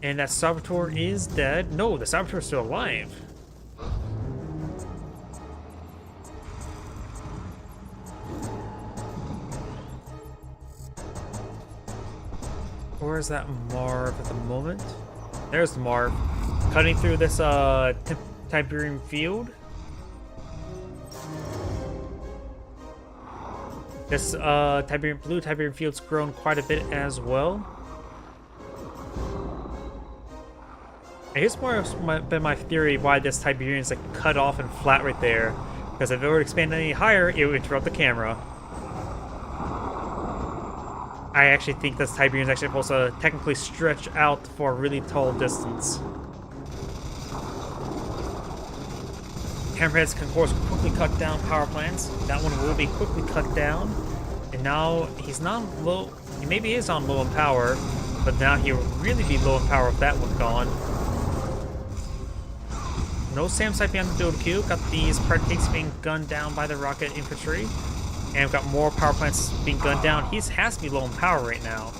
A: And that saboteur is dead. No, the saboteur is still alive. Where is that Marv at the moment? There's the Marv. Cutting through this Tiberium field. This blue Tiberium field's grown quite a bit as well. And here's been my theory why this Tiberium is like cut off and flat right there. Because if it were to expand any higher, it would interrupt the camera. I actually think this Tiberium is actually supposed to technically stretch out for a really tall distance. Hammerheads can of course quickly cut down power plants. That one will be quickly cut down. And now he's not low. He maybe is on low in power, but now he will really be low in power if that one gone. No SAM sight beyond the build queue. Got these predicts being gunned down by the rocket infantry. And we've got more power plants being gunned down. He has to be low in power right now.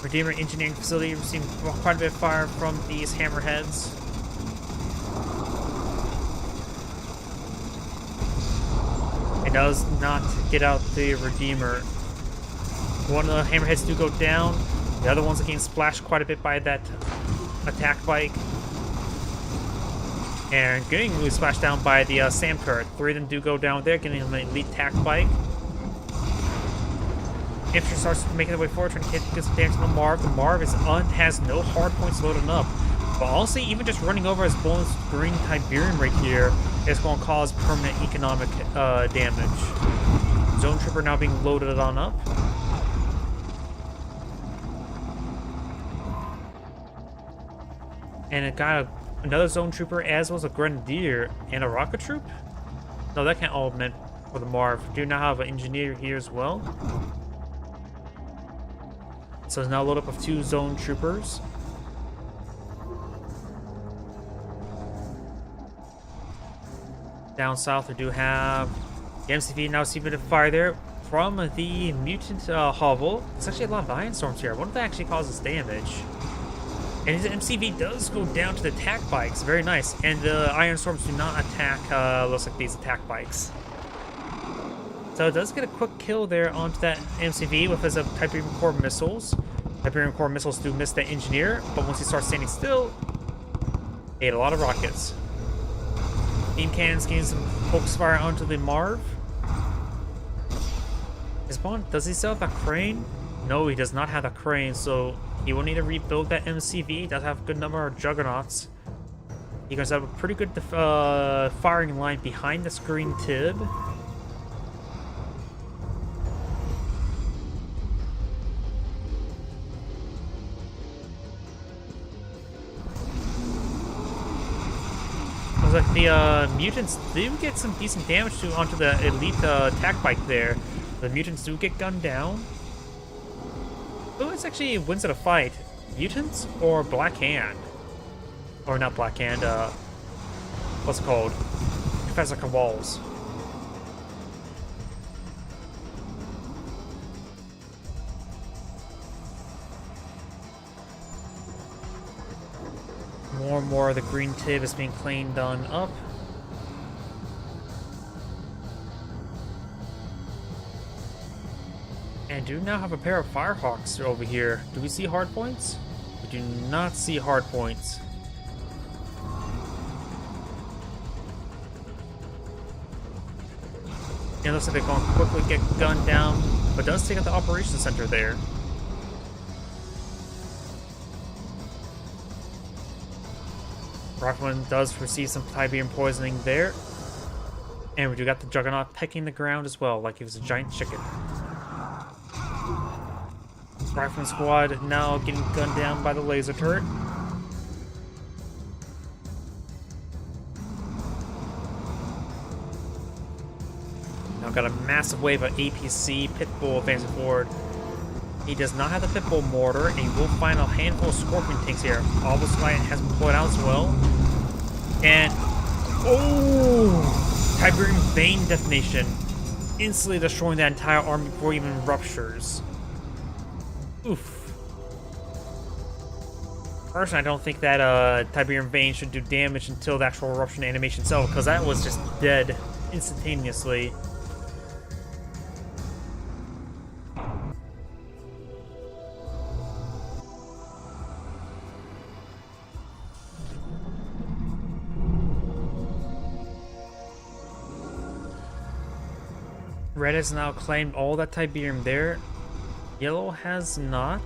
A: Redeemer Engineering Facility receiving quite a bit of fire from these hammerheads. It does not get out the Redeemer. One of the hammerheads do go down. The other ones are getting splashed quite a bit by that attack bike. And getting really splashed down by the SAM turret. 3 of them do go down there, getting an elite attack bike. Infantry starts making their way forward, trying to get some damage to the Marv. The Marv has no hard points loaded up. But honestly, even just running over his bonus green Tiberium right here is going to cause permanent economic damage. Zone Trooper now being loaded on up. And it got another Zone Trooper, as well as a Grenadier and a Rocket Troop? No, that can't all meant for the Marv. We do now have an Engineer here as well. So it's now a load up of 2 Zone Troopers. Down south, we do have the MCV now receiving a fire there from the mutant hovel. There's actually a lot of iron storms here. I wonder if that actually causes damage. And his MCV does go down to the attack bikes. Very nice. And the iron storms do not attack, looks like these attack bikes. So it does get a quick kill there onto that MCV with his Tiberium Core missiles. Tiberium Core missiles do miss that engineer, but once he starts standing still, they hit a lot of rockets. Beam cannons getting some focus fire onto the Marv. Does he still have that crane? No, he does not have that crane, so he will need to rebuild that MCV. He does have a good number of juggernauts. He does have a pretty good firing line behind this green Tib. Looks like the mutants do get some decent damage onto the elite attack bike there. The mutants do get gunned down. Who actually wins at a fight? Mutants or Black Hand? Or not Black Hand, what's it called? Professor Kowal's. More and more of the green Tib is being cleaned on up. And do now have a pair of Firehawks over here. Do we see hard points? We do not see hard points. And it looks like they're going to quickly get gunned down, but does take out the operations center there. Rifleman does receive some Tiberium poisoning there. And we do got the Juggernaut pecking the ground as well, like he was a giant chicken. Rifleman squad now getting gunned down by the laser turret. I've got a massive wave of APC Pitbull advancing forward. He does not have the Pitbull mortar, and he will find a handful of Scorpion tanks here. Almost Lion has been pulled out as well. And, oh! Tiberium Vein Detonation. Instantly destroying that entire army before it even ruptures. Oof. Personally, I don't think that Tiberium Vein should do damage until the actual eruption animation itself, because that was just dead instantaneously. Red has now claimed all that Tiberium there. Yellow has not.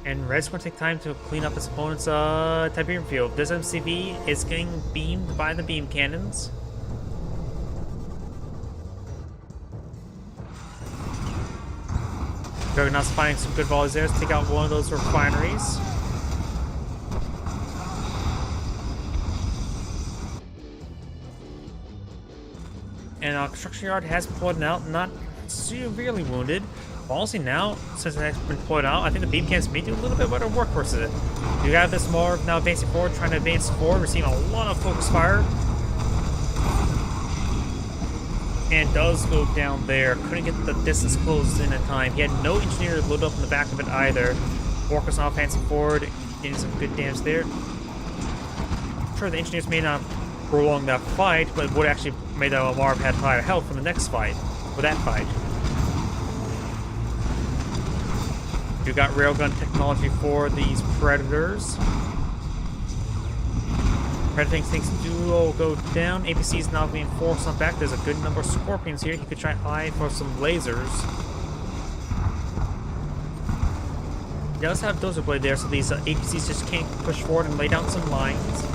A: And Red's going to take time to clean up his opponent's Tiberium field. This MCV is getting beamed by the beam cannons. Juggernaut's finding some good volleys there to take out one of those refineries. And construction yard has been pulled out, not severely wounded. Honestly, now, since it has been pulled out, I think the beam cannons may do a little bit better work versus it. You have this Marv now advancing forward, trying to advance forward, receiving a lot of focus fire. And does go down there. Couldn't get the distance closed in time. He had no engineer loaded up in the back of it either. Walker's now advancing forward, getting some good damage there. I'm sure the engineers may not prolong that fight, but would actually made that Marv had higher health from the next fight, or that fight. You got railgun technology for these Predators. Predator tanks do all go down. APC is now being forced on back. There's a good number of Scorpions here. He could try and eye for some lasers. He does have Dozer Blade there, so these APCs just can't push forward and lay down some lines.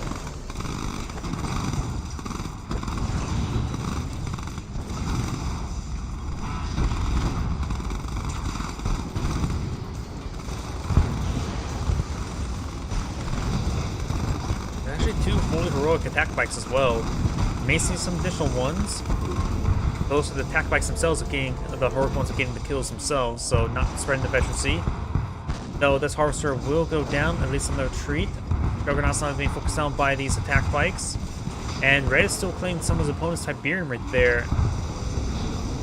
A: Attack bikes as well. May see some additional ones. Those are the attack bikes themselves are getting, the heroic ones are getting the kills themselves, so not spreading the veterancy. Though this harvester will go down, at least on the retreat. Juggernaut's not being focused on by these attack bikes. And Red is still claiming some of his opponent's Tiberium right there.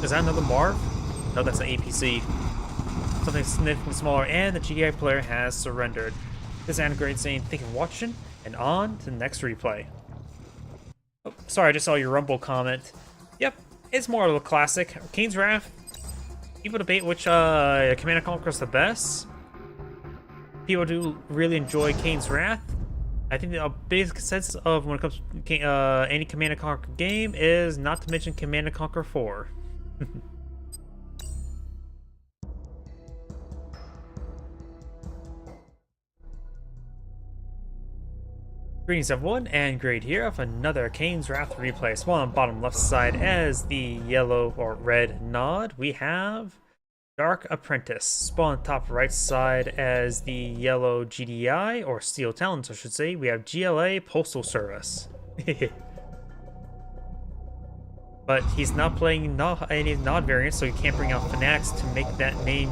A: Is that another Marv? No, that's an APC. Something significantly smaller, and the GDI player has surrendered. This is Anagrade saying, thank you for watching, and on to the next replay. Oh, sorry, I just saw your Rumble comment. Yep, it's more of a classic. Kane's Wrath. People debate which Command & Conquer is the best. People do really enjoy Kane's Wrath. I think the basic sense of when it comes to any Command & Conquer game is not to mention Command & Conquer 4. Greetings everyone, and Grade here of another Kane's Wrath replay. So on bottom left side as the yellow or red nod, we have Dark Apprentice. Spawn top right side as the yellow GDI, or Steel Talents I should say, we have GLA Postal Service. But he's not playing any nod variants, so he can't bring out Fanatics to make that name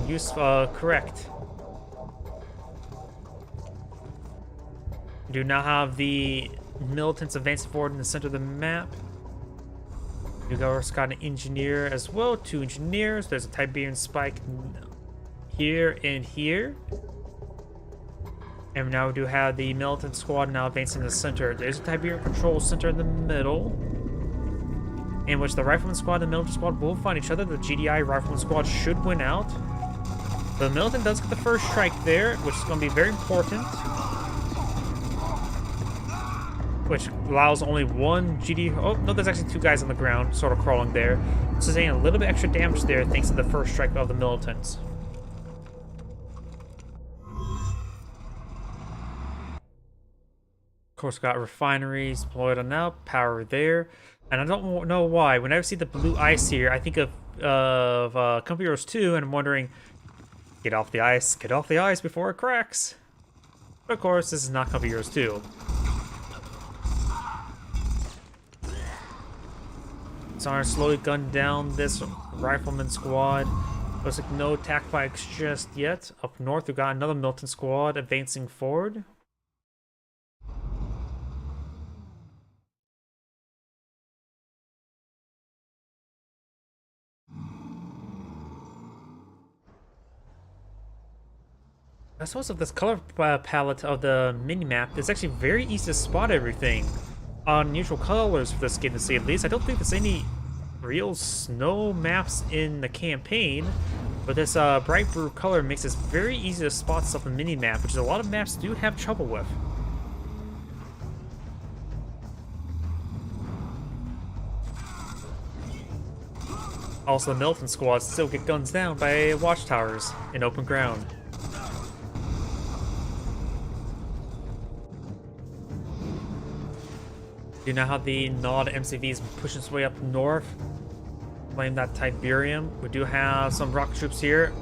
A: correct. Do now have the militants advancing forward in the center of the map. You guys got an engineer as well, 2 engineers. There's a Tiberian spike here and here. And now we do have the militant squad now advancing in the center. There's a Tiberian control center in the middle, in which the rifleman squad and the militant squad will find each other. The GDI rifleman squad should win out. The militant does get the first strike there, which is going to be very important, which allows only one GD. Oh, no, there's actually 2 guys on the ground, sort of crawling there. Sustaining a little bit extra damage there thanks to the first strike of the militants. Of course, got refineries deployed on now, power there. And I don't know why. Whenever I see the blue ice here, I think of Company Heroes 2, and I'm wondering, get off the ice before it cracks. But of course, this is not Company Heroes 2. Starting to slowly gun down this rifleman squad. Looks like no attack bikes just yet. Up north, we've got another militant squad advancing forward. I suppose of this color palette of the mini-map, it's actually very easy to spot everything on neutral colors for this game, to say at least. I don't think there's any real snow maps in the campaign, but this bright blue color makes it very easy to spot stuff in the mini-map, which a lot of maps do have trouble with. Also, the militant squads still get guns down by watchtowers in open ground. Do now have the Nod MCVs pushing its way up north, playing that Tiberium. We do have some rocket troops here.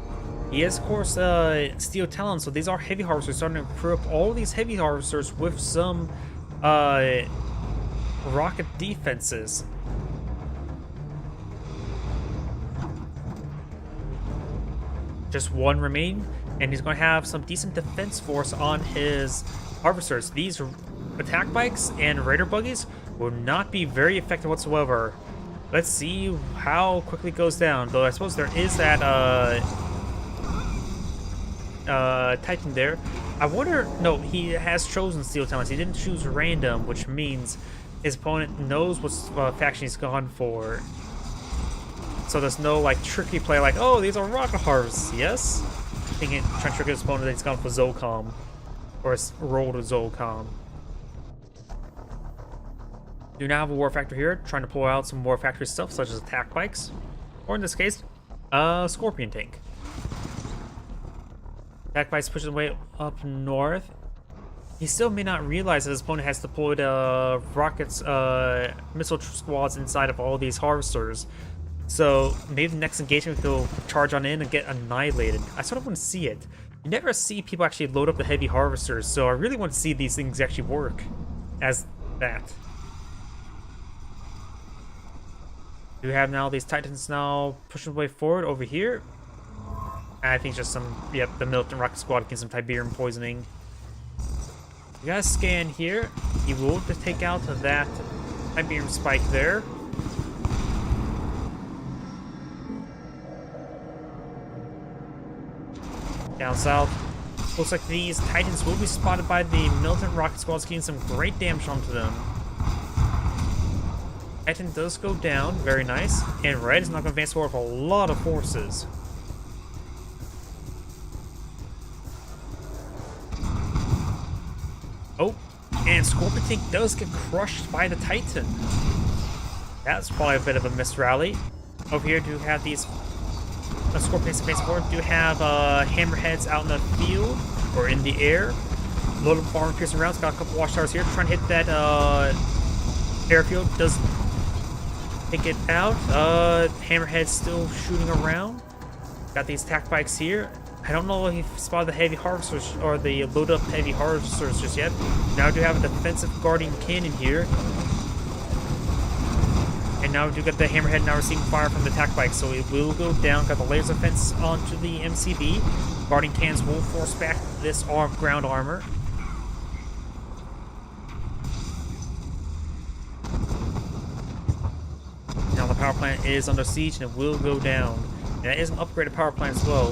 A: He is, of course, Steel Talon, so these are heavy harvesters, starting to crew up all these heavy harvesters with some rocket defenses. Just one remain, and he's going to have some decent defense force on his harvesters. These attack bikes and raider buggies will not be very effective whatsoever. Let's see how quickly it goes down. Though I suppose there is that Titan there. I wonder. No, he has chosen Steel Talons. He didn't choose random, which means his opponent knows what faction he's gone for. So there's no like tricky play like, oh, these are rocket harvests. Yes, trying to trick his opponent that he's gone for Zolcom or roll to Zolcom. Do now have a war factor here, trying to pull out some war factory stuff such as attack bikes, or in this case, Scorpion tank. Attack bikes pushing way up north. He still may not realize that his opponent has deployed rockets, missile squads inside of all these harvesters. So maybe the next engagement he'll charge on in and get annihilated. I sort of want to see it. You never see people actually load up the heavy harvesters, so I really want to see these things actually work as that. We have now these Titans now pushing way forward over here. I think just some, yep, the militant rocket squad getting some Tiberium poisoning. We got a scan here. He will just take out that Tiberium spike there. Down south. Looks like these Titans will be spotted by the militant rocket squads, getting some great damage onto them. Titan does go down, very nice, and red is not going to advance forward with a lot of forces. Oh, and Scorpion Tank does get crushed by the Titan. That's probably a bit of a missed rally. Over here, do have these Scorpion Tanks advancing forward. Do have hammerheads out in the field or in the air. Loaded armor piercing rounds. Got a couple watchtowers here trying to hit that airfield. Does take it out. Hammerhead's still shooting around. Got these attack bikes here. I don't know if he spotted the heavy harvesters or the load up heavy harvesters just yet. Now we do have a defensive guardian cannon here. And now we do get the hammerhead now receiving fire from the attack bike, so it will go down. Got the laser fence onto the MCB. Guardian cannons will force back this ground armor. Now the power plant is under siege and it will go down. And that is an upgraded power plant as well.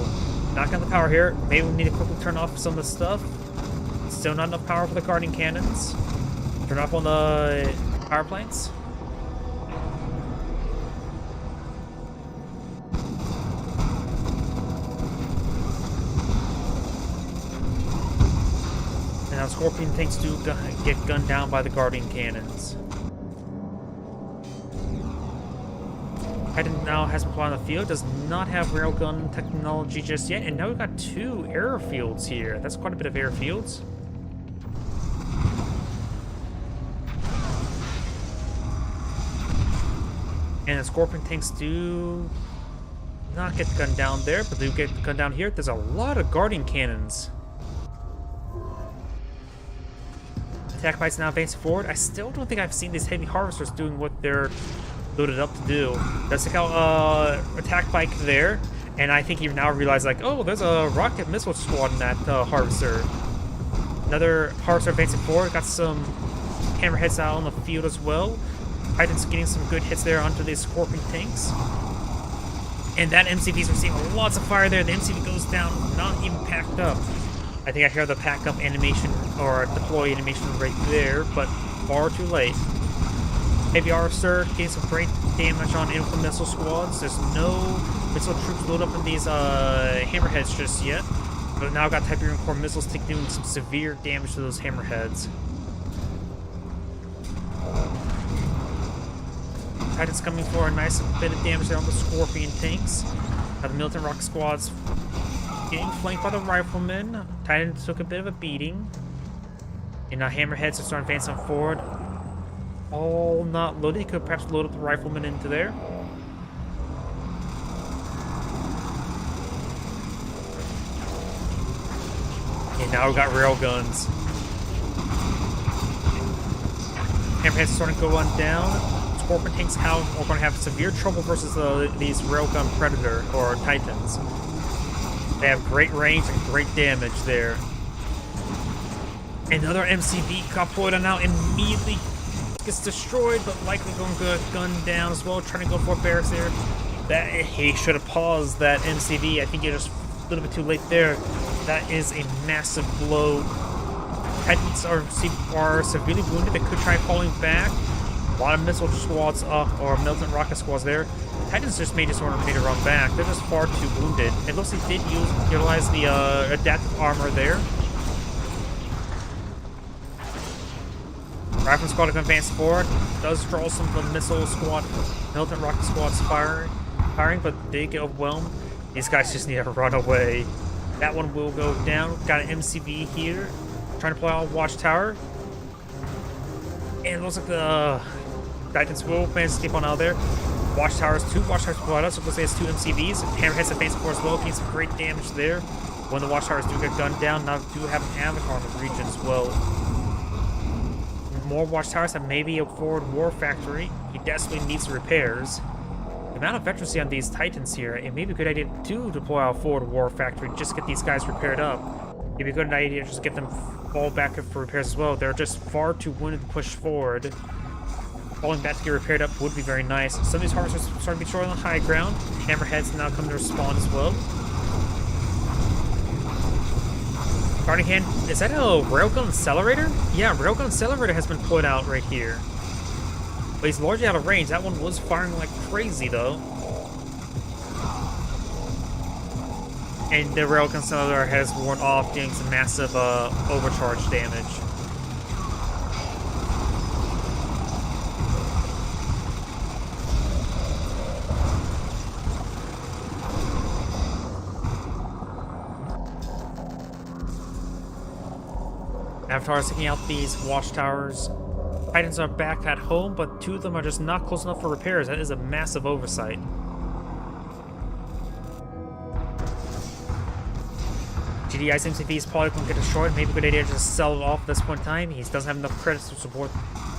A: Knock down the power here. Maybe we need to quickly turn off some of the stuff. Still not enough power for the guardian cannons. Turn off on the power plants. And now Scorpion tanks do get gunned down by the guardian cannons. Titan now has been put on the field, does not have railgun technology just yet, and now we've got 2 airfields here. That's quite a bit of airfields. And the Scorpion tanks do not get gunned down there, but they do get gunned down here. There's a lot of guardian cannons. Attack bikes now advancing forward. I still don't think I've seen these heavy harvesters doing what they're loaded up to do. Let's take out attack bike there, and I think you now realize like, oh, there's a rocket missile squad in that harvester. Another harvester advancing forward. Got some hammerheads out on the field as well. Titan's getting some good hits there onto these Scorpion tanks. And that MCV's receiving lots of fire there. The MCV goes down, not even packed up. I think I hear the pack up animation or deploy animation right there, but far too late. Heavy Harvester getting some great damage on infantry missile squads. There's no missile troops loaded up in these hammerheads just yet. But now I've got Tiberian Core missiles doing some severe damage to those hammerheads. Titan's coming for a nice bit of damage there on the Scorpion tanks. Now the Militant Rock squad's getting flanked by the riflemen. Titan took a bit of a beating. And now hammerheads are starting advancing forward. All not loaded. He could perhaps load up the riflemen into there. And now we've got railguns. Hammerheads starting to go on down. Scorpion tanks are going to have severe trouble versus these railgun predator or titans. They have great range and great damage there. Another MCV got pulled on out, immediately gets destroyed, but likely going to get gunned down as well, trying to go for barracks there. That he should have paused that MCV. I think you're just a little bit too late there. That is a massive blow. Titans are severely wounded. They could try falling back. A lot of missile squads or militant rocket squads there. Titans just made to run back. They're just far too wounded. It looks like they did utilize the adaptive armor there. Rifle squad can advance forward. Does draw some of the missile squad, militant rocket squads firing, but they get overwhelmed. These guys just need to run away. That one will go down. Got an MCV here, trying to pull out a watchtower. And it looks like the Titans will manage to keep on out there. Watchtowers, 2 watchtowers pulled out, so we'll say it's 2 MCVs. Hammerheads advance forward as well, getting some great damage there. When the watchtowers do get gunned down, now do have an avatar in the region as well. More watchtowers have maybe a forward war factory. He desperately needs repairs. The amount of veterancy on these Titans here, it may be a good idea to deploy out a forward war factory, just get these guys repaired up. It'd be a good idea to just get them fall back up for repairs as well. They're just far too wounded to push forward. Falling back to get repaired up would be very nice. Some of these harvesters are starting to be destroyed on the high ground. Hammerheads now come to respawn as well. Cardigan, is that a railgun accelerator? Yeah, railgun accelerator has been put out right here. But he's largely out of range. That one was firing like crazy though. And the railgun accelerator has worn off, doing some massive overcharge damage. Avatars taking out these watchtowers. Titans are back at home, but 2 of them are just not close enough for repairs. That is a massive oversight. GDI's MCV is probably going to get destroyed. Maybe a good idea to just sell it off at this point in time. He doesn't have enough credits to support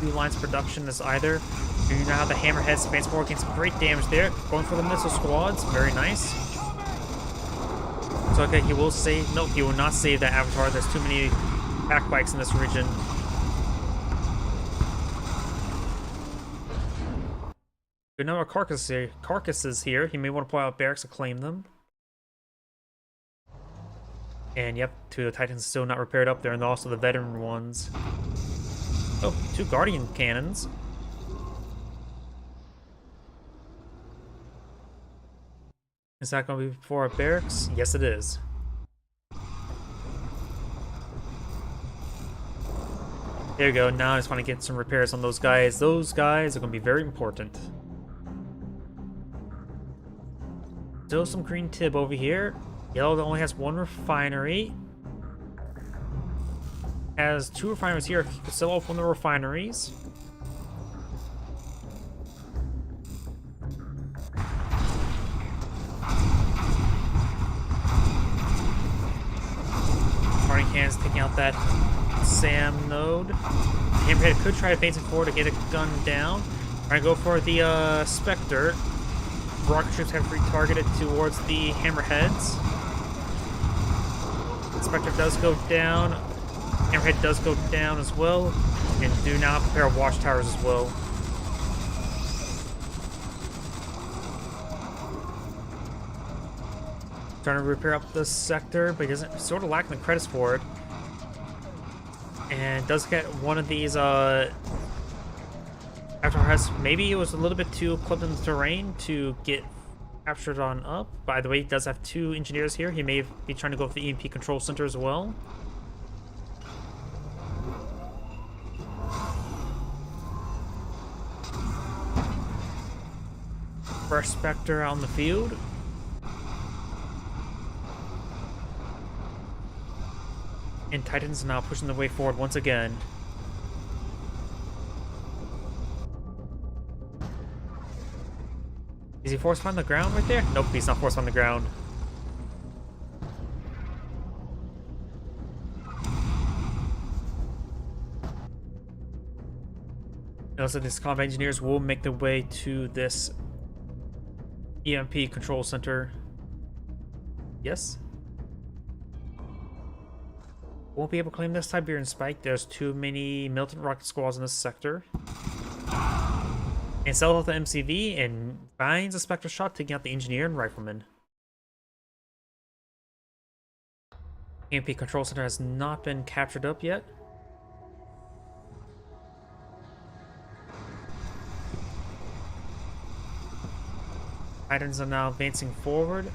A: Blue Line's production as either. You know how the Hammerheads advance forward, getting some great damage there. Going for the missile squads. Very nice. So okay, he will save. Nope, he will not save that avatar. There's too many pack bikes in this region. Good number of carcasses here. He may want to pull out barracks to claim them. And yep, 2 of the Titans still not repaired up there, and also the veteran ones. Oh, 2 Guardian cannons. Is that going to be before our barracks? Yes, it is. There you go. Now I just want to get some repairs on those guys. Those guys are going to be very important. Still some green tib over here. Yellow only has 1 refinery. Has 2 refineries here. You can sell off 1 of the refineries. Party cannons taking out that Sam node. Hammerhead could try advancing forward to get a gun down. Trying to go for the Spectre. Rocket troops have retargeted towards the hammerheads. The Spectre does go down. Hammerhead does go down as well. And do now prepare watchtowers as well. Trying to repair up this sector, but he doesn't, sort of lacking the credits for it. And does get one of these afterwards. Maybe it was a little bit too clipped in the terrain to get captured on up. By the way, he does have 2 engineers here. He may be trying to go for the EMP control center as well. Fresh Spectre out in the field. And Titans now pushing the way forward once again. Is he force on the ground right there? Nope, he's not forced on the ground. Notice that these combat engineers will make their way to this EMP control center. Yes? Won't be able to claim this Siberian Spike. There's too many militant rocket squads in this sector. And sell off the MCV and finds a Spectre shot, taking out the engineer and rifleman. EMP control center has not been captured up yet. Titans are now advancing forward.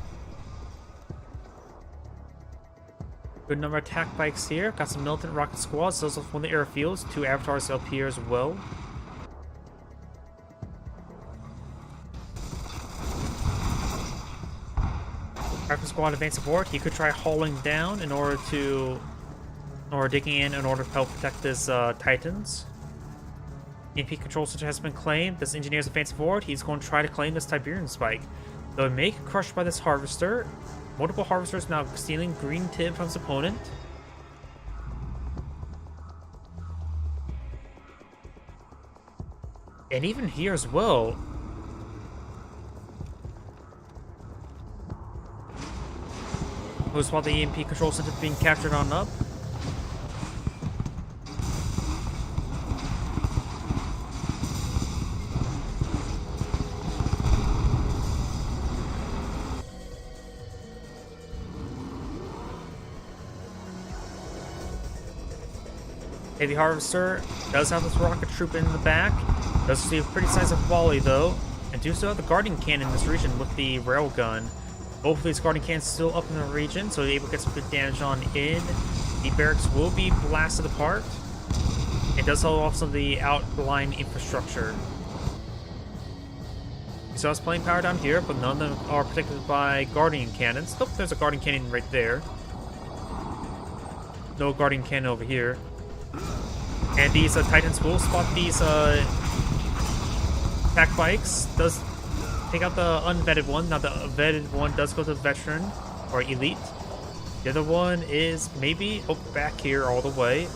A: Good number of attack bikes here. Got some militant rocket squads. Those are from the airfields. 2 avatars up here as well. Rifle squad advancing forward. He could try hauling down in order to, or digging in order to help protect his Titans. EMP control center has been claimed. This engineer is advancing forward. He's going to try to claim this Siberian Spike. Though it may get crushed by this harvester. Multiple harvesters now stealing green tip from his opponent. And even here as well. Was while the EMP control center is being captured on up. Heavy Harvester does have this rocket troop in the back. Does see a pretty sizable volley though. And do still have the Guardian Cannon in this region with the railgun. Both of these Guardian Cannons still up in the region, so they're able to get some good damage on in. The barracks will be blasted apart. It does hold off some of the outlying infrastructure. We still have plane power down here, but none of them are protected by Guardian Cannons. Oh, there's a Guardian Cannon right there. No Guardian Cannon over here. And these Titans will spot these attack bikes. Does take out the unvetted one. Now the vetted one does go to the veteran or elite. The other one is maybe back here all the way.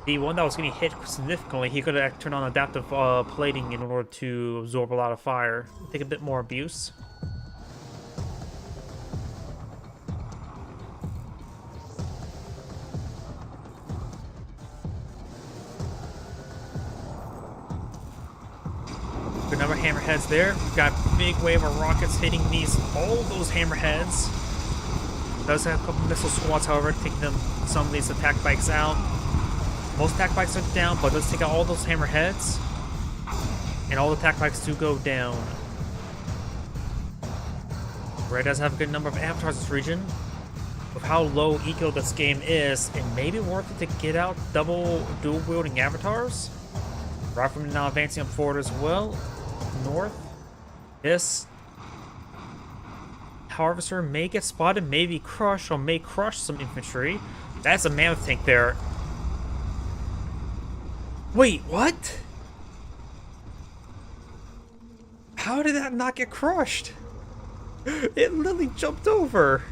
A: The one that was getting hit significantly, he could have turned on adaptive plating in order to absorb a lot of fire. Take a bit more abuse. Good number of hammerheads there. We've got a big wave of rockets hitting all those hammerheads. Does have a couple missile squads, however, taking some of these attack bikes out. Most attack bikes are down, but let's take out all those hammerheads. And all the attack bikes do go down. Red does have a good number of avatars in this region. With how low eco this game is, it may be worth it to get out dual wielding avatars. Rifleman now advancing up forward as well. North. This harvester may get spotted, maybe crushed, or may crush some infantry. That's a mammoth tank there. Wait, what? How did that not get crushed? It literally jumped over.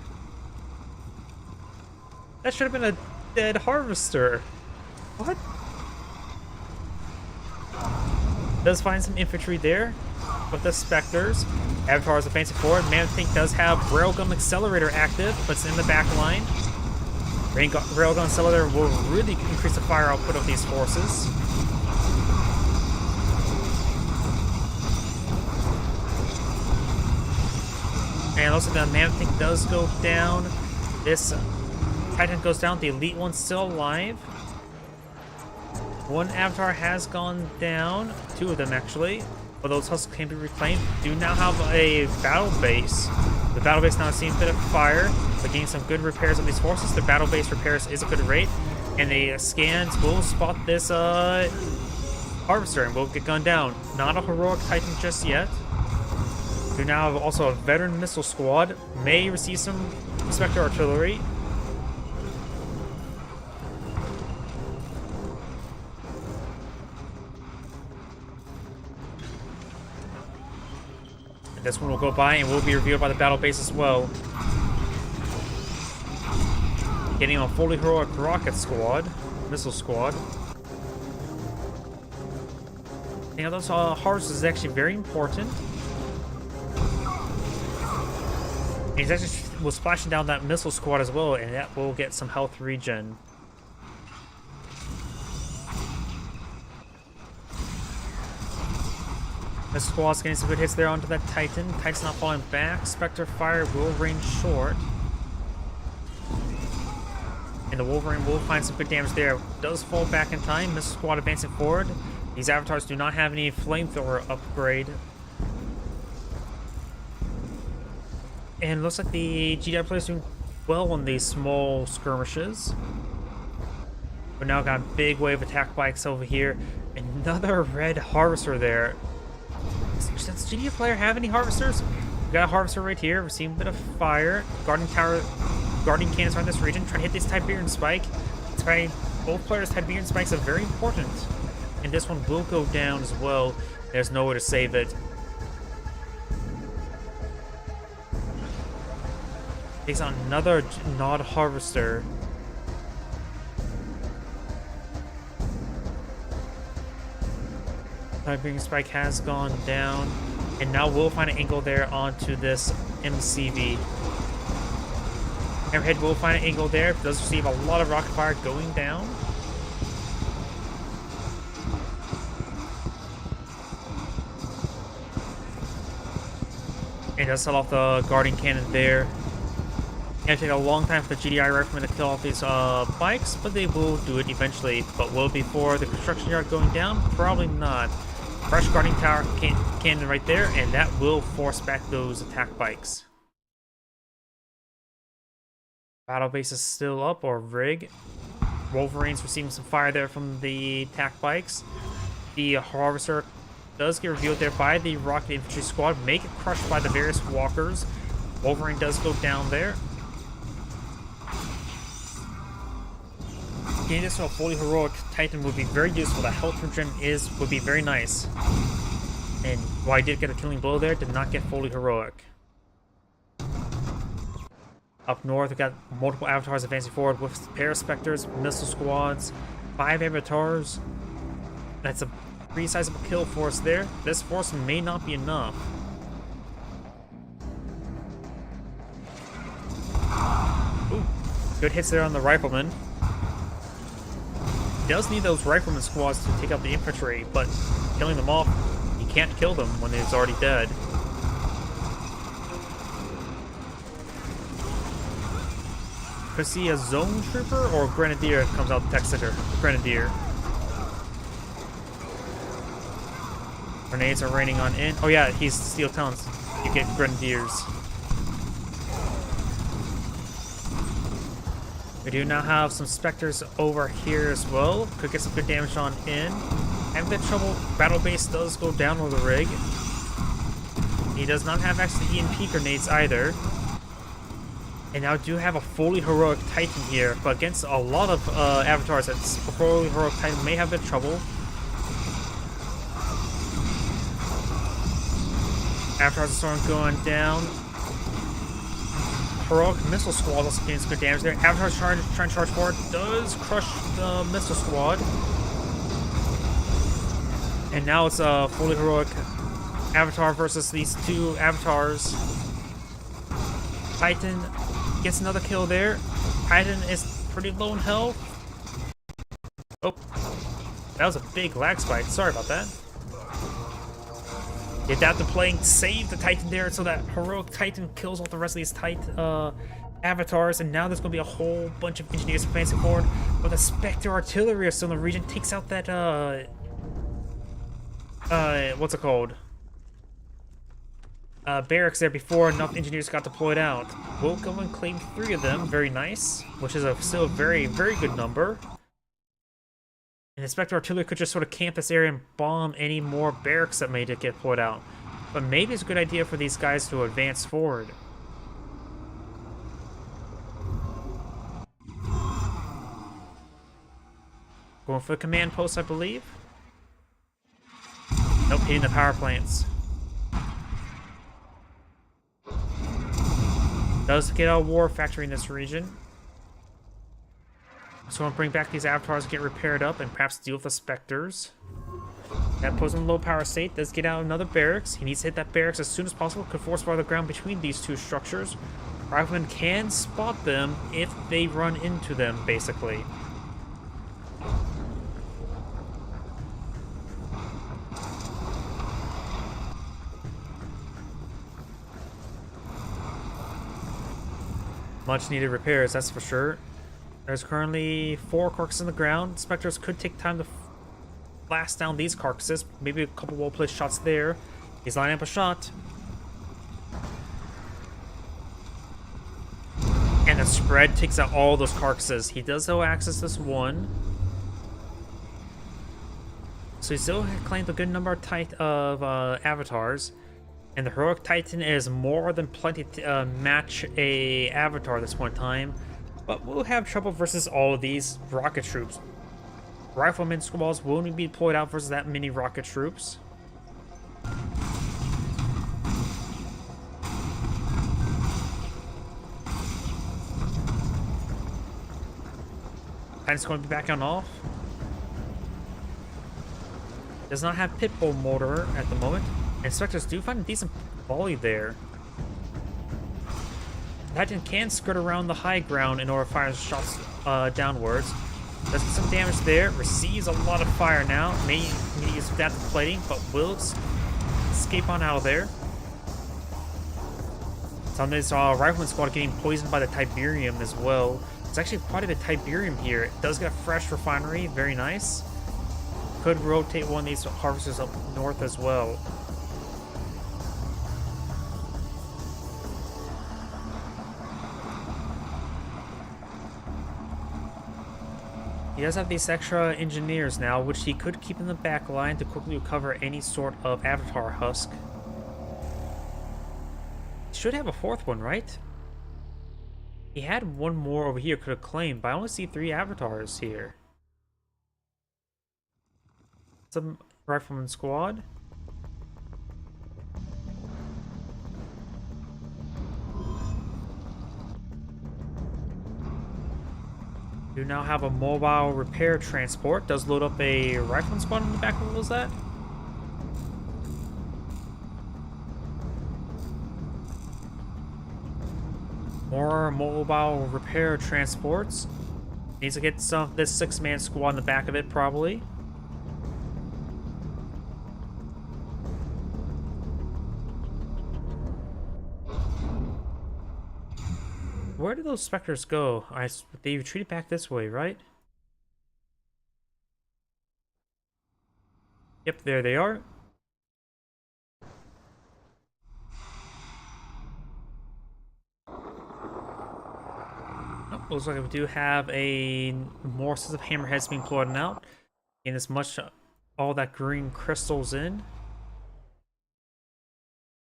A: That should have been a dead harvester. What? Does find some infantry there with the Spectres. Avatar's advancing forward. Man-Think does have Railgun Accelerator active, but it's in the back line. Railgun Accelerator will really increase the fire output of these forces. And also the Man-Think does go down. This Titan goes down. The Elite one's still alive. One Avatar has gone down. Two of them, actually. But those husks can be reclaimed. Do now have a battle base. The battle base now seeing a bit of fire, but getting some good repairs on these forces. The battle base repairs is a good rate. And the scans will spot this Harvester and will get gunned down. Not a heroic Titan just yet. Do now have also a veteran missile squad. May receive some Spectre artillery. And this one will go by and will be revealed by the battle base as well. Getting a fully heroic rocket squad, missile squad. You know, those harvests is actually very important. He's actually was splashing down that missile squad as well, and that will get some health regen. The squad's getting some good hits there onto that Titan. Titan's not falling back. Spectre fire will range short. And the Wolverine will find some good damage there. Does fall back in time. Missile squad advancing forward. These avatars do not have any flamethrower upgrade. And it looks like the GDI players doing well on these small skirmishes. But now got a big wave of attack bikes over here. Another red harvester there. Does GDI player have any harvesters? We got a harvester right here. We're seeing a bit of fire. Guardian cannons around this region. Trying to hit this Tiberian spike. That's right. Both players' Tiberian spikes are very important. And this one will go down as well. There's no way to save it. Takes on another Nod Harvester. Tiberian Spike has gone down. And now we'll find an angle there onto this MCV. Hammerhead will find an angle there. Does receive a lot of rocket fire going down. And does set off the Guardian Cannon there. It'll take a long time for the GDI riflemen to kill off these bikes, but they will do it eventually. But will it be for the construction yard going down? Probably not. Fresh Guardian Tower cannon right there, and that will force back those attack bikes. Battle base is still up, or rig. Wolverine's receiving some fire there from the attack bikes. The Harvester does get revealed there by the rocket infantry squad. May get crushed by the various walkers. Wolverine does go down there. Getting this to a fully heroic Titan would be very useful. The health regen would be very nice. And while I did get a killing blow there, did not get fully heroic. Up north, we got multiple avatars advancing forward with Paraspectors, missile squads, 5 avatars. That's a pretty sizable kill force there. This force may not be enough. Ooh, good hits there on the rifleman. He does need those rifleman squads to take out the infantry, but killing them off, you can't kill them when it's already dead. Could see a zone trooper or grenadier comes out the tech center. Grenadier. Grenades are raining on in. Oh yeah, he's Steel Talons. You get grenadiers. We do now have some Spectres over here as well. Could get some good damage on in. Having a bit of trouble. Battle base does go down with the rig. He does not have access to EMP grenades either. And now do have a fully heroic Titan here, but against a lot of avatars, that fully heroic Titan may have a bit of trouble. Avatars are starting going down. Heroic missile squad also getting some good damage there. Avatar's trying to charge forward, does crush the missile squad. And now it's a fully heroic avatar versus these two avatars. Titan gets another kill there. Titan is pretty low in health. Oh, that was a big lag spike. Sorry about that. The adaptive playing saved the Titan there, so that heroic Titan kills all the rest of these avatars, and now there's going to be a whole bunch of engineers advancing forward, but the Spectre artillery is still in the region, takes out that, what's it called? Barracks there before enough engineers got deployed out. We'll go and claim 3 of them, very nice, which is still a very, very good number. And the Spectre artillery could just sort of camp this area and bomb any more barracks that may get deployed out. But maybe it's a good idea for these guys to advance forward. Going for the command post, I believe. Nope, hitting the power plants. Does get a war factory in this region. So I'll bring back these avatars, get repaired up, and perhaps deal with the Spectres. That puts him in low power state, does get out another barracks. He needs to hit that barracks as soon as possible, could force fire the ground between these two structures. Riflemen can spot them if they run into them, basically. Much needed repairs, that's for sure. There's currently 4 carcasses in the ground. Spectres could take time to blast down these carcasses. Maybe a couple well-placed shots there. He's lining up a shot. And the spread takes out all those carcasses. He does, though, access this one. So he still claimed a good number of avatars. And the heroic Titan is more than plenty to match a avatar at this point in time. But we'll have trouble versus all of these rocket troops. Rifleman squads won't be deployed out versus that many rocket troops. Titan's going to be back on off. Does not have Pitbull mortar at the moment. And Spectres do find a decent volley there. Titan can skirt around the high ground in order to fire shots downwards. Does get some damage there. Receives a lot of fire now. May use adaptive plating, but will escape on out of there. Some of this rifleman squad getting poisoned by the Tiberium as well. It's actually quite a bit of Tiberium here. It does get a fresh refinery. Very nice. Could rotate one of these harvesters up north as well. He does have these extra engineers now, which he could keep in the back line to quickly recover any sort of avatar husk. He should have a 4th one, right? He had one more over here could have claimed, but I only see 3 avatars here. Some rifleman squad. Do now have a mobile repair transport. Does load up a rifleman squad in the back. What was that? More mobile repair transports. Needs to get this 6-man squad in the back of it, probably. Where did those Spectres go? They retreated back this way, right? Yep, there they are. Oh, looks like we do have more sets of hammerheads being plotted out. And as much all that green crystals in.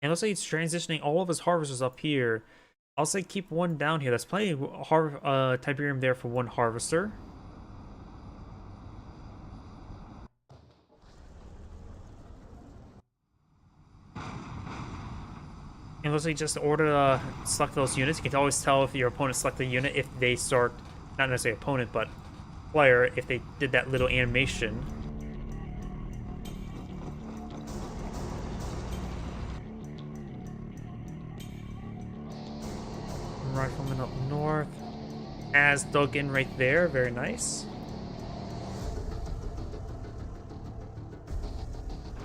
A: And looks like he's transitioning all of his harvesters up here. I'll say keep one down here. That's plenty of Tiberium there for one harvester. And looks like just order to select those units. You can always tell if your opponent selected a unit if they start, not necessarily opponent, but player, if they did that little animation. riflemen up north. As dug in right there, very nice.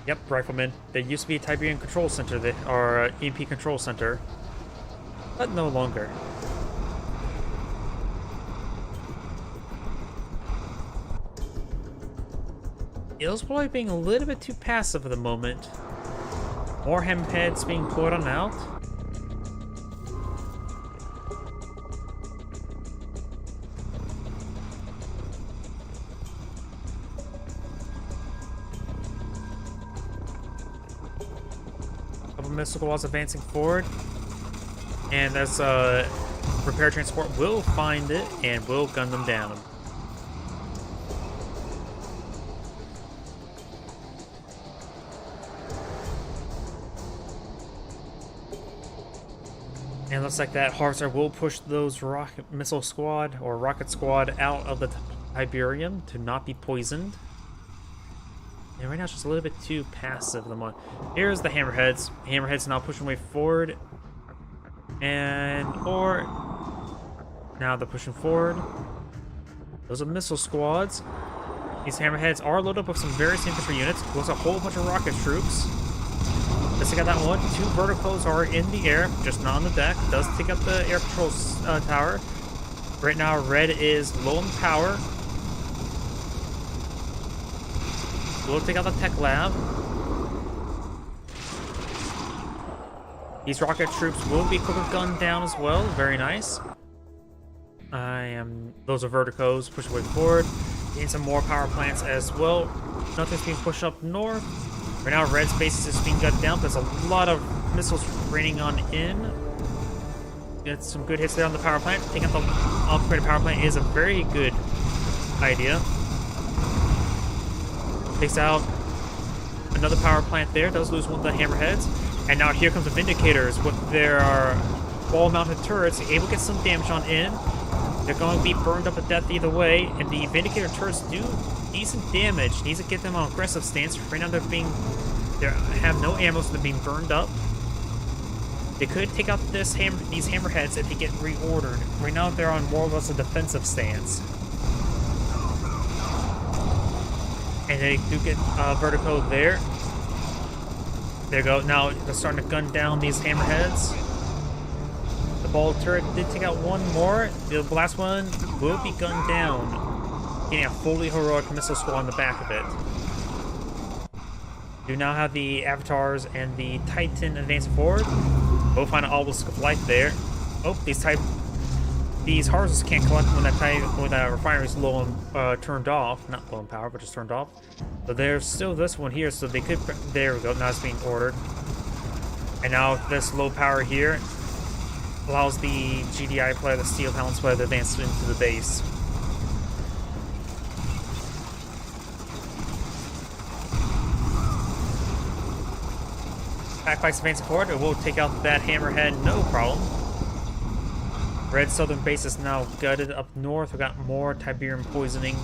A: Yep, riflemen. There used to be a Tiberian control center, or EMP control center, but no longer. Ill's probably being a little bit too passive at the moment. More hammerheads being poured on out. Couple missile squads advancing forward. And as repair transport will find it and will gun them down. And looks like that Harvester will push those rocket missile squad or rocket squad out of the Tiberium to not be poisoned. And right now it's just a little bit too passive. Here's the hammerheads. Hammerheads now pushing way forward. Or now they're pushing forward. Those are missile squads. These hammerheads are loaded up with some various infantry units. Looks like a whole bunch of rocket troops. Let's take out that one. 2 verticals are in the air, just not on the deck. Does take out the air patrol tower. Right now, red is low on power. We'll take out the tech lab. These rocket troops will be quickly gunned down as well. Very nice. Those are verticals. Push way forward. Need some more power plants as well. Nothing's being pushed up north. Right now, red space is being gunned down. There's a lot of missiles raining on in. Get some good hits there on the power plant. Taking out the upgraded power plant is a very good idea. Takes out another power plant there. Does lose one of the hammerheads. And now here comes the Vindicators with their wall-mounted turrets. Able to get some damage on in. They're going to be burned up to death either way. And the Vindicator turrets do decent damage. Needs to get them on aggressive stance. Right now they have no ammo, so they're being burned up. They could take out these hammerheads if they get reordered. Right now they're on more or less a defensive stance. And they do get vertical there. There you go. Now they're starting to gun down these hammerheads. The ball turret did take out one more. The last one will be gunned down. Getting a fully heroic missile squad on the back of it. Do now have the avatars and the Titan advancing forward. We'll find an obelisk of light there. Oh, these harvests can't collect when that refinery is low and turned off. Not low on power, but just turned off. So there's still this one here, so they could. There we go. Now it's being ordered. And now this low power here allows the GDI player, the Steel Talons player, to advance into the base. Pack advancing forward. It will take out that hammerhead, no problem. Red southern base is now gutted. Up north, we got more Tiberium poisoning.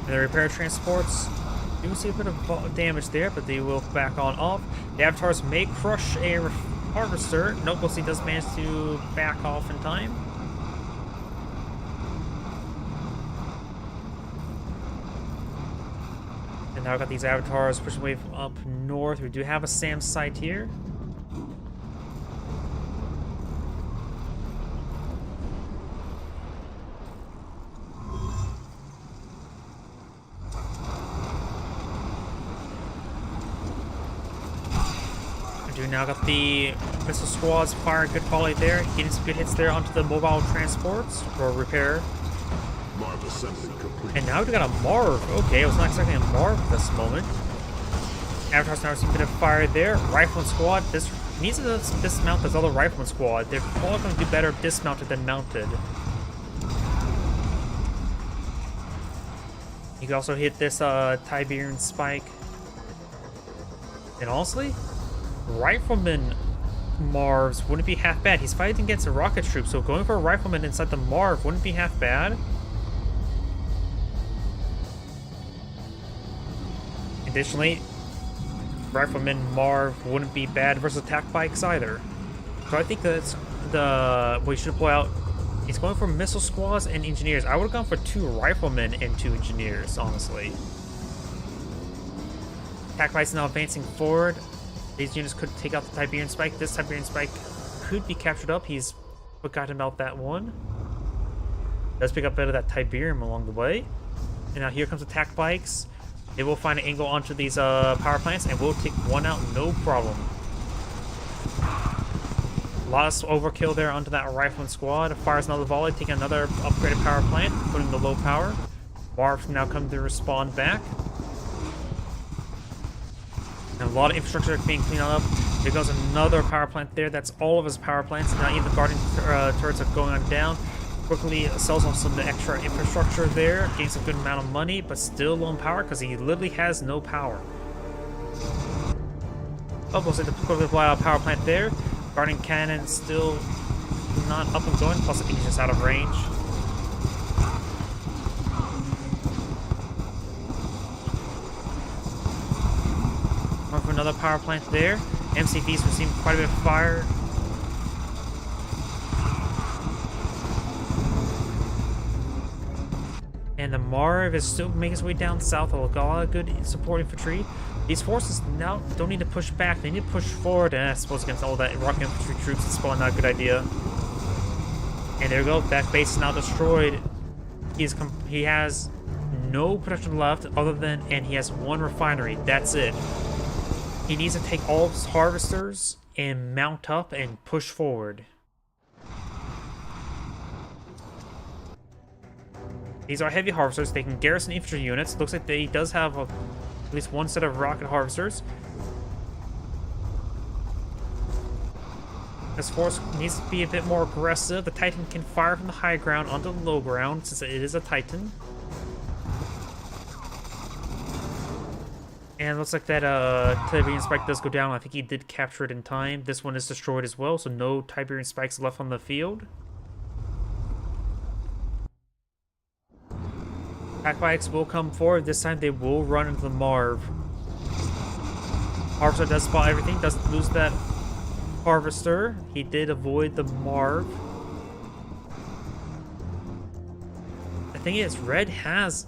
A: And the repair transports do see a bit of damage there, but they will back on off. The avatars may crush a harvester. Nope, he does manage to back off in time. And now I've got these avatars pushing way up north. We do have a SAM site here. Now got the missile squads firing good quality there, getting some good hits there onto the mobile transports for repair.
B: Marv assembly complete.
A: And now we got a Marv. Okay, I was not expecting a Marv at this moment. Avatar's now receiving a bit of fire there. Rifleman squad. This needs to dismount this other Rifleman squad. They're all going to do better dismounted than mounted. You can also hit this Tiberian spike. And honestly, Rifleman Marvs wouldn't be half bad. He's fighting against a rocket troop, so going for a Rifleman inside the Marv wouldn't be half bad. Additionally, Rifleman Marv wouldn't be bad versus attack bikes either. So I think that's what you should pull out. He's going for missile squads and engineers. I would have gone for 2 riflemen and 2 engineers, honestly. Attack bikes now advancing forward. These units could take out the Tiberian Spike. This Tiberian Spike could be captured up. He's forgotten about that one. Does pick up a bit of that Tiberium along the way. And now here comes attack bikes. They will find an angle onto these power plants and will take one out, no problem. Lots of overkill there onto that rifleman squad. Fires another volley, taking another upgraded power plant, putting the low power. Marv now come to respond back. And a lot of infrastructure being cleaned up. There goes another power plant there. That's all of his power plants. Now even the guarding turrets are going on down. Quickly sells off some of the extra infrastructure there. Gains a good amount of money, but still low on power because he literally has no power. Oh, we'll say the quickly blow out power plant there. Guarding cannon still not up and going. Plus I think he's just out of range. For another power plant there. MCV's receiving quite a bit of fire. And the Marv is still making his way down south. A lot of good support infantry. These forces now don't need to push back. They need to push forward. And I suppose against all that rocket infantry troops, it's probably not a good idea. And there we go. That base is now destroyed. He has no production left other than, and he has 1 refinery. That's it. He needs to take all of his harvesters and mount up and push forward. These are heavy harvesters. They can garrison infantry units. Looks like he does have at least 1 set of rocket harvesters. This force needs to be a bit more aggressive. The Titan can fire from the high ground onto the low ground since it is a Titan. And it looks like that Tiberian Spike does go down. I think he did capture it in time. This one is destroyed as well, so no Tiberian Spikes left on the field. Attack bikes will come forward. This time they will run into the Marv. Harvester does spot everything. Doesn't lose that Harvester. He did avoid the Marv. The thing is, Red has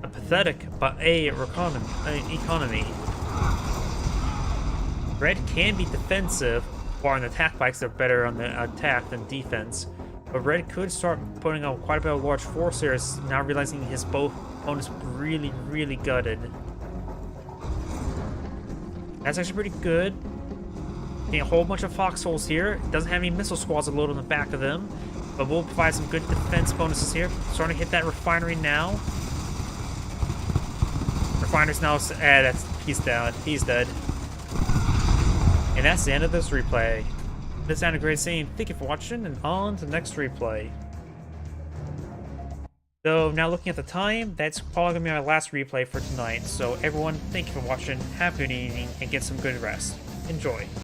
A: a pathetic but economy. Red can be defensive, while on attack bikes they're better on the attack than defense. But Red could start putting out quite a bit of large force here, now realizing his both opponents really gutted. That's actually pretty good. Getting a whole bunch of foxholes here. Doesn't have any missile squads to load on the back of them, but will provide some good defense bonuses here. Starting to hit that refinery now. Refiner's now, he's down. He's dead. And that's the end of this replay. This sounded great scene. Thank you for watching, and on to the next replay. So now looking at the time, that's probably gonna be my last replay for tonight. So everyone, thank you for watching. Have a good evening and get some good rest. Enjoy.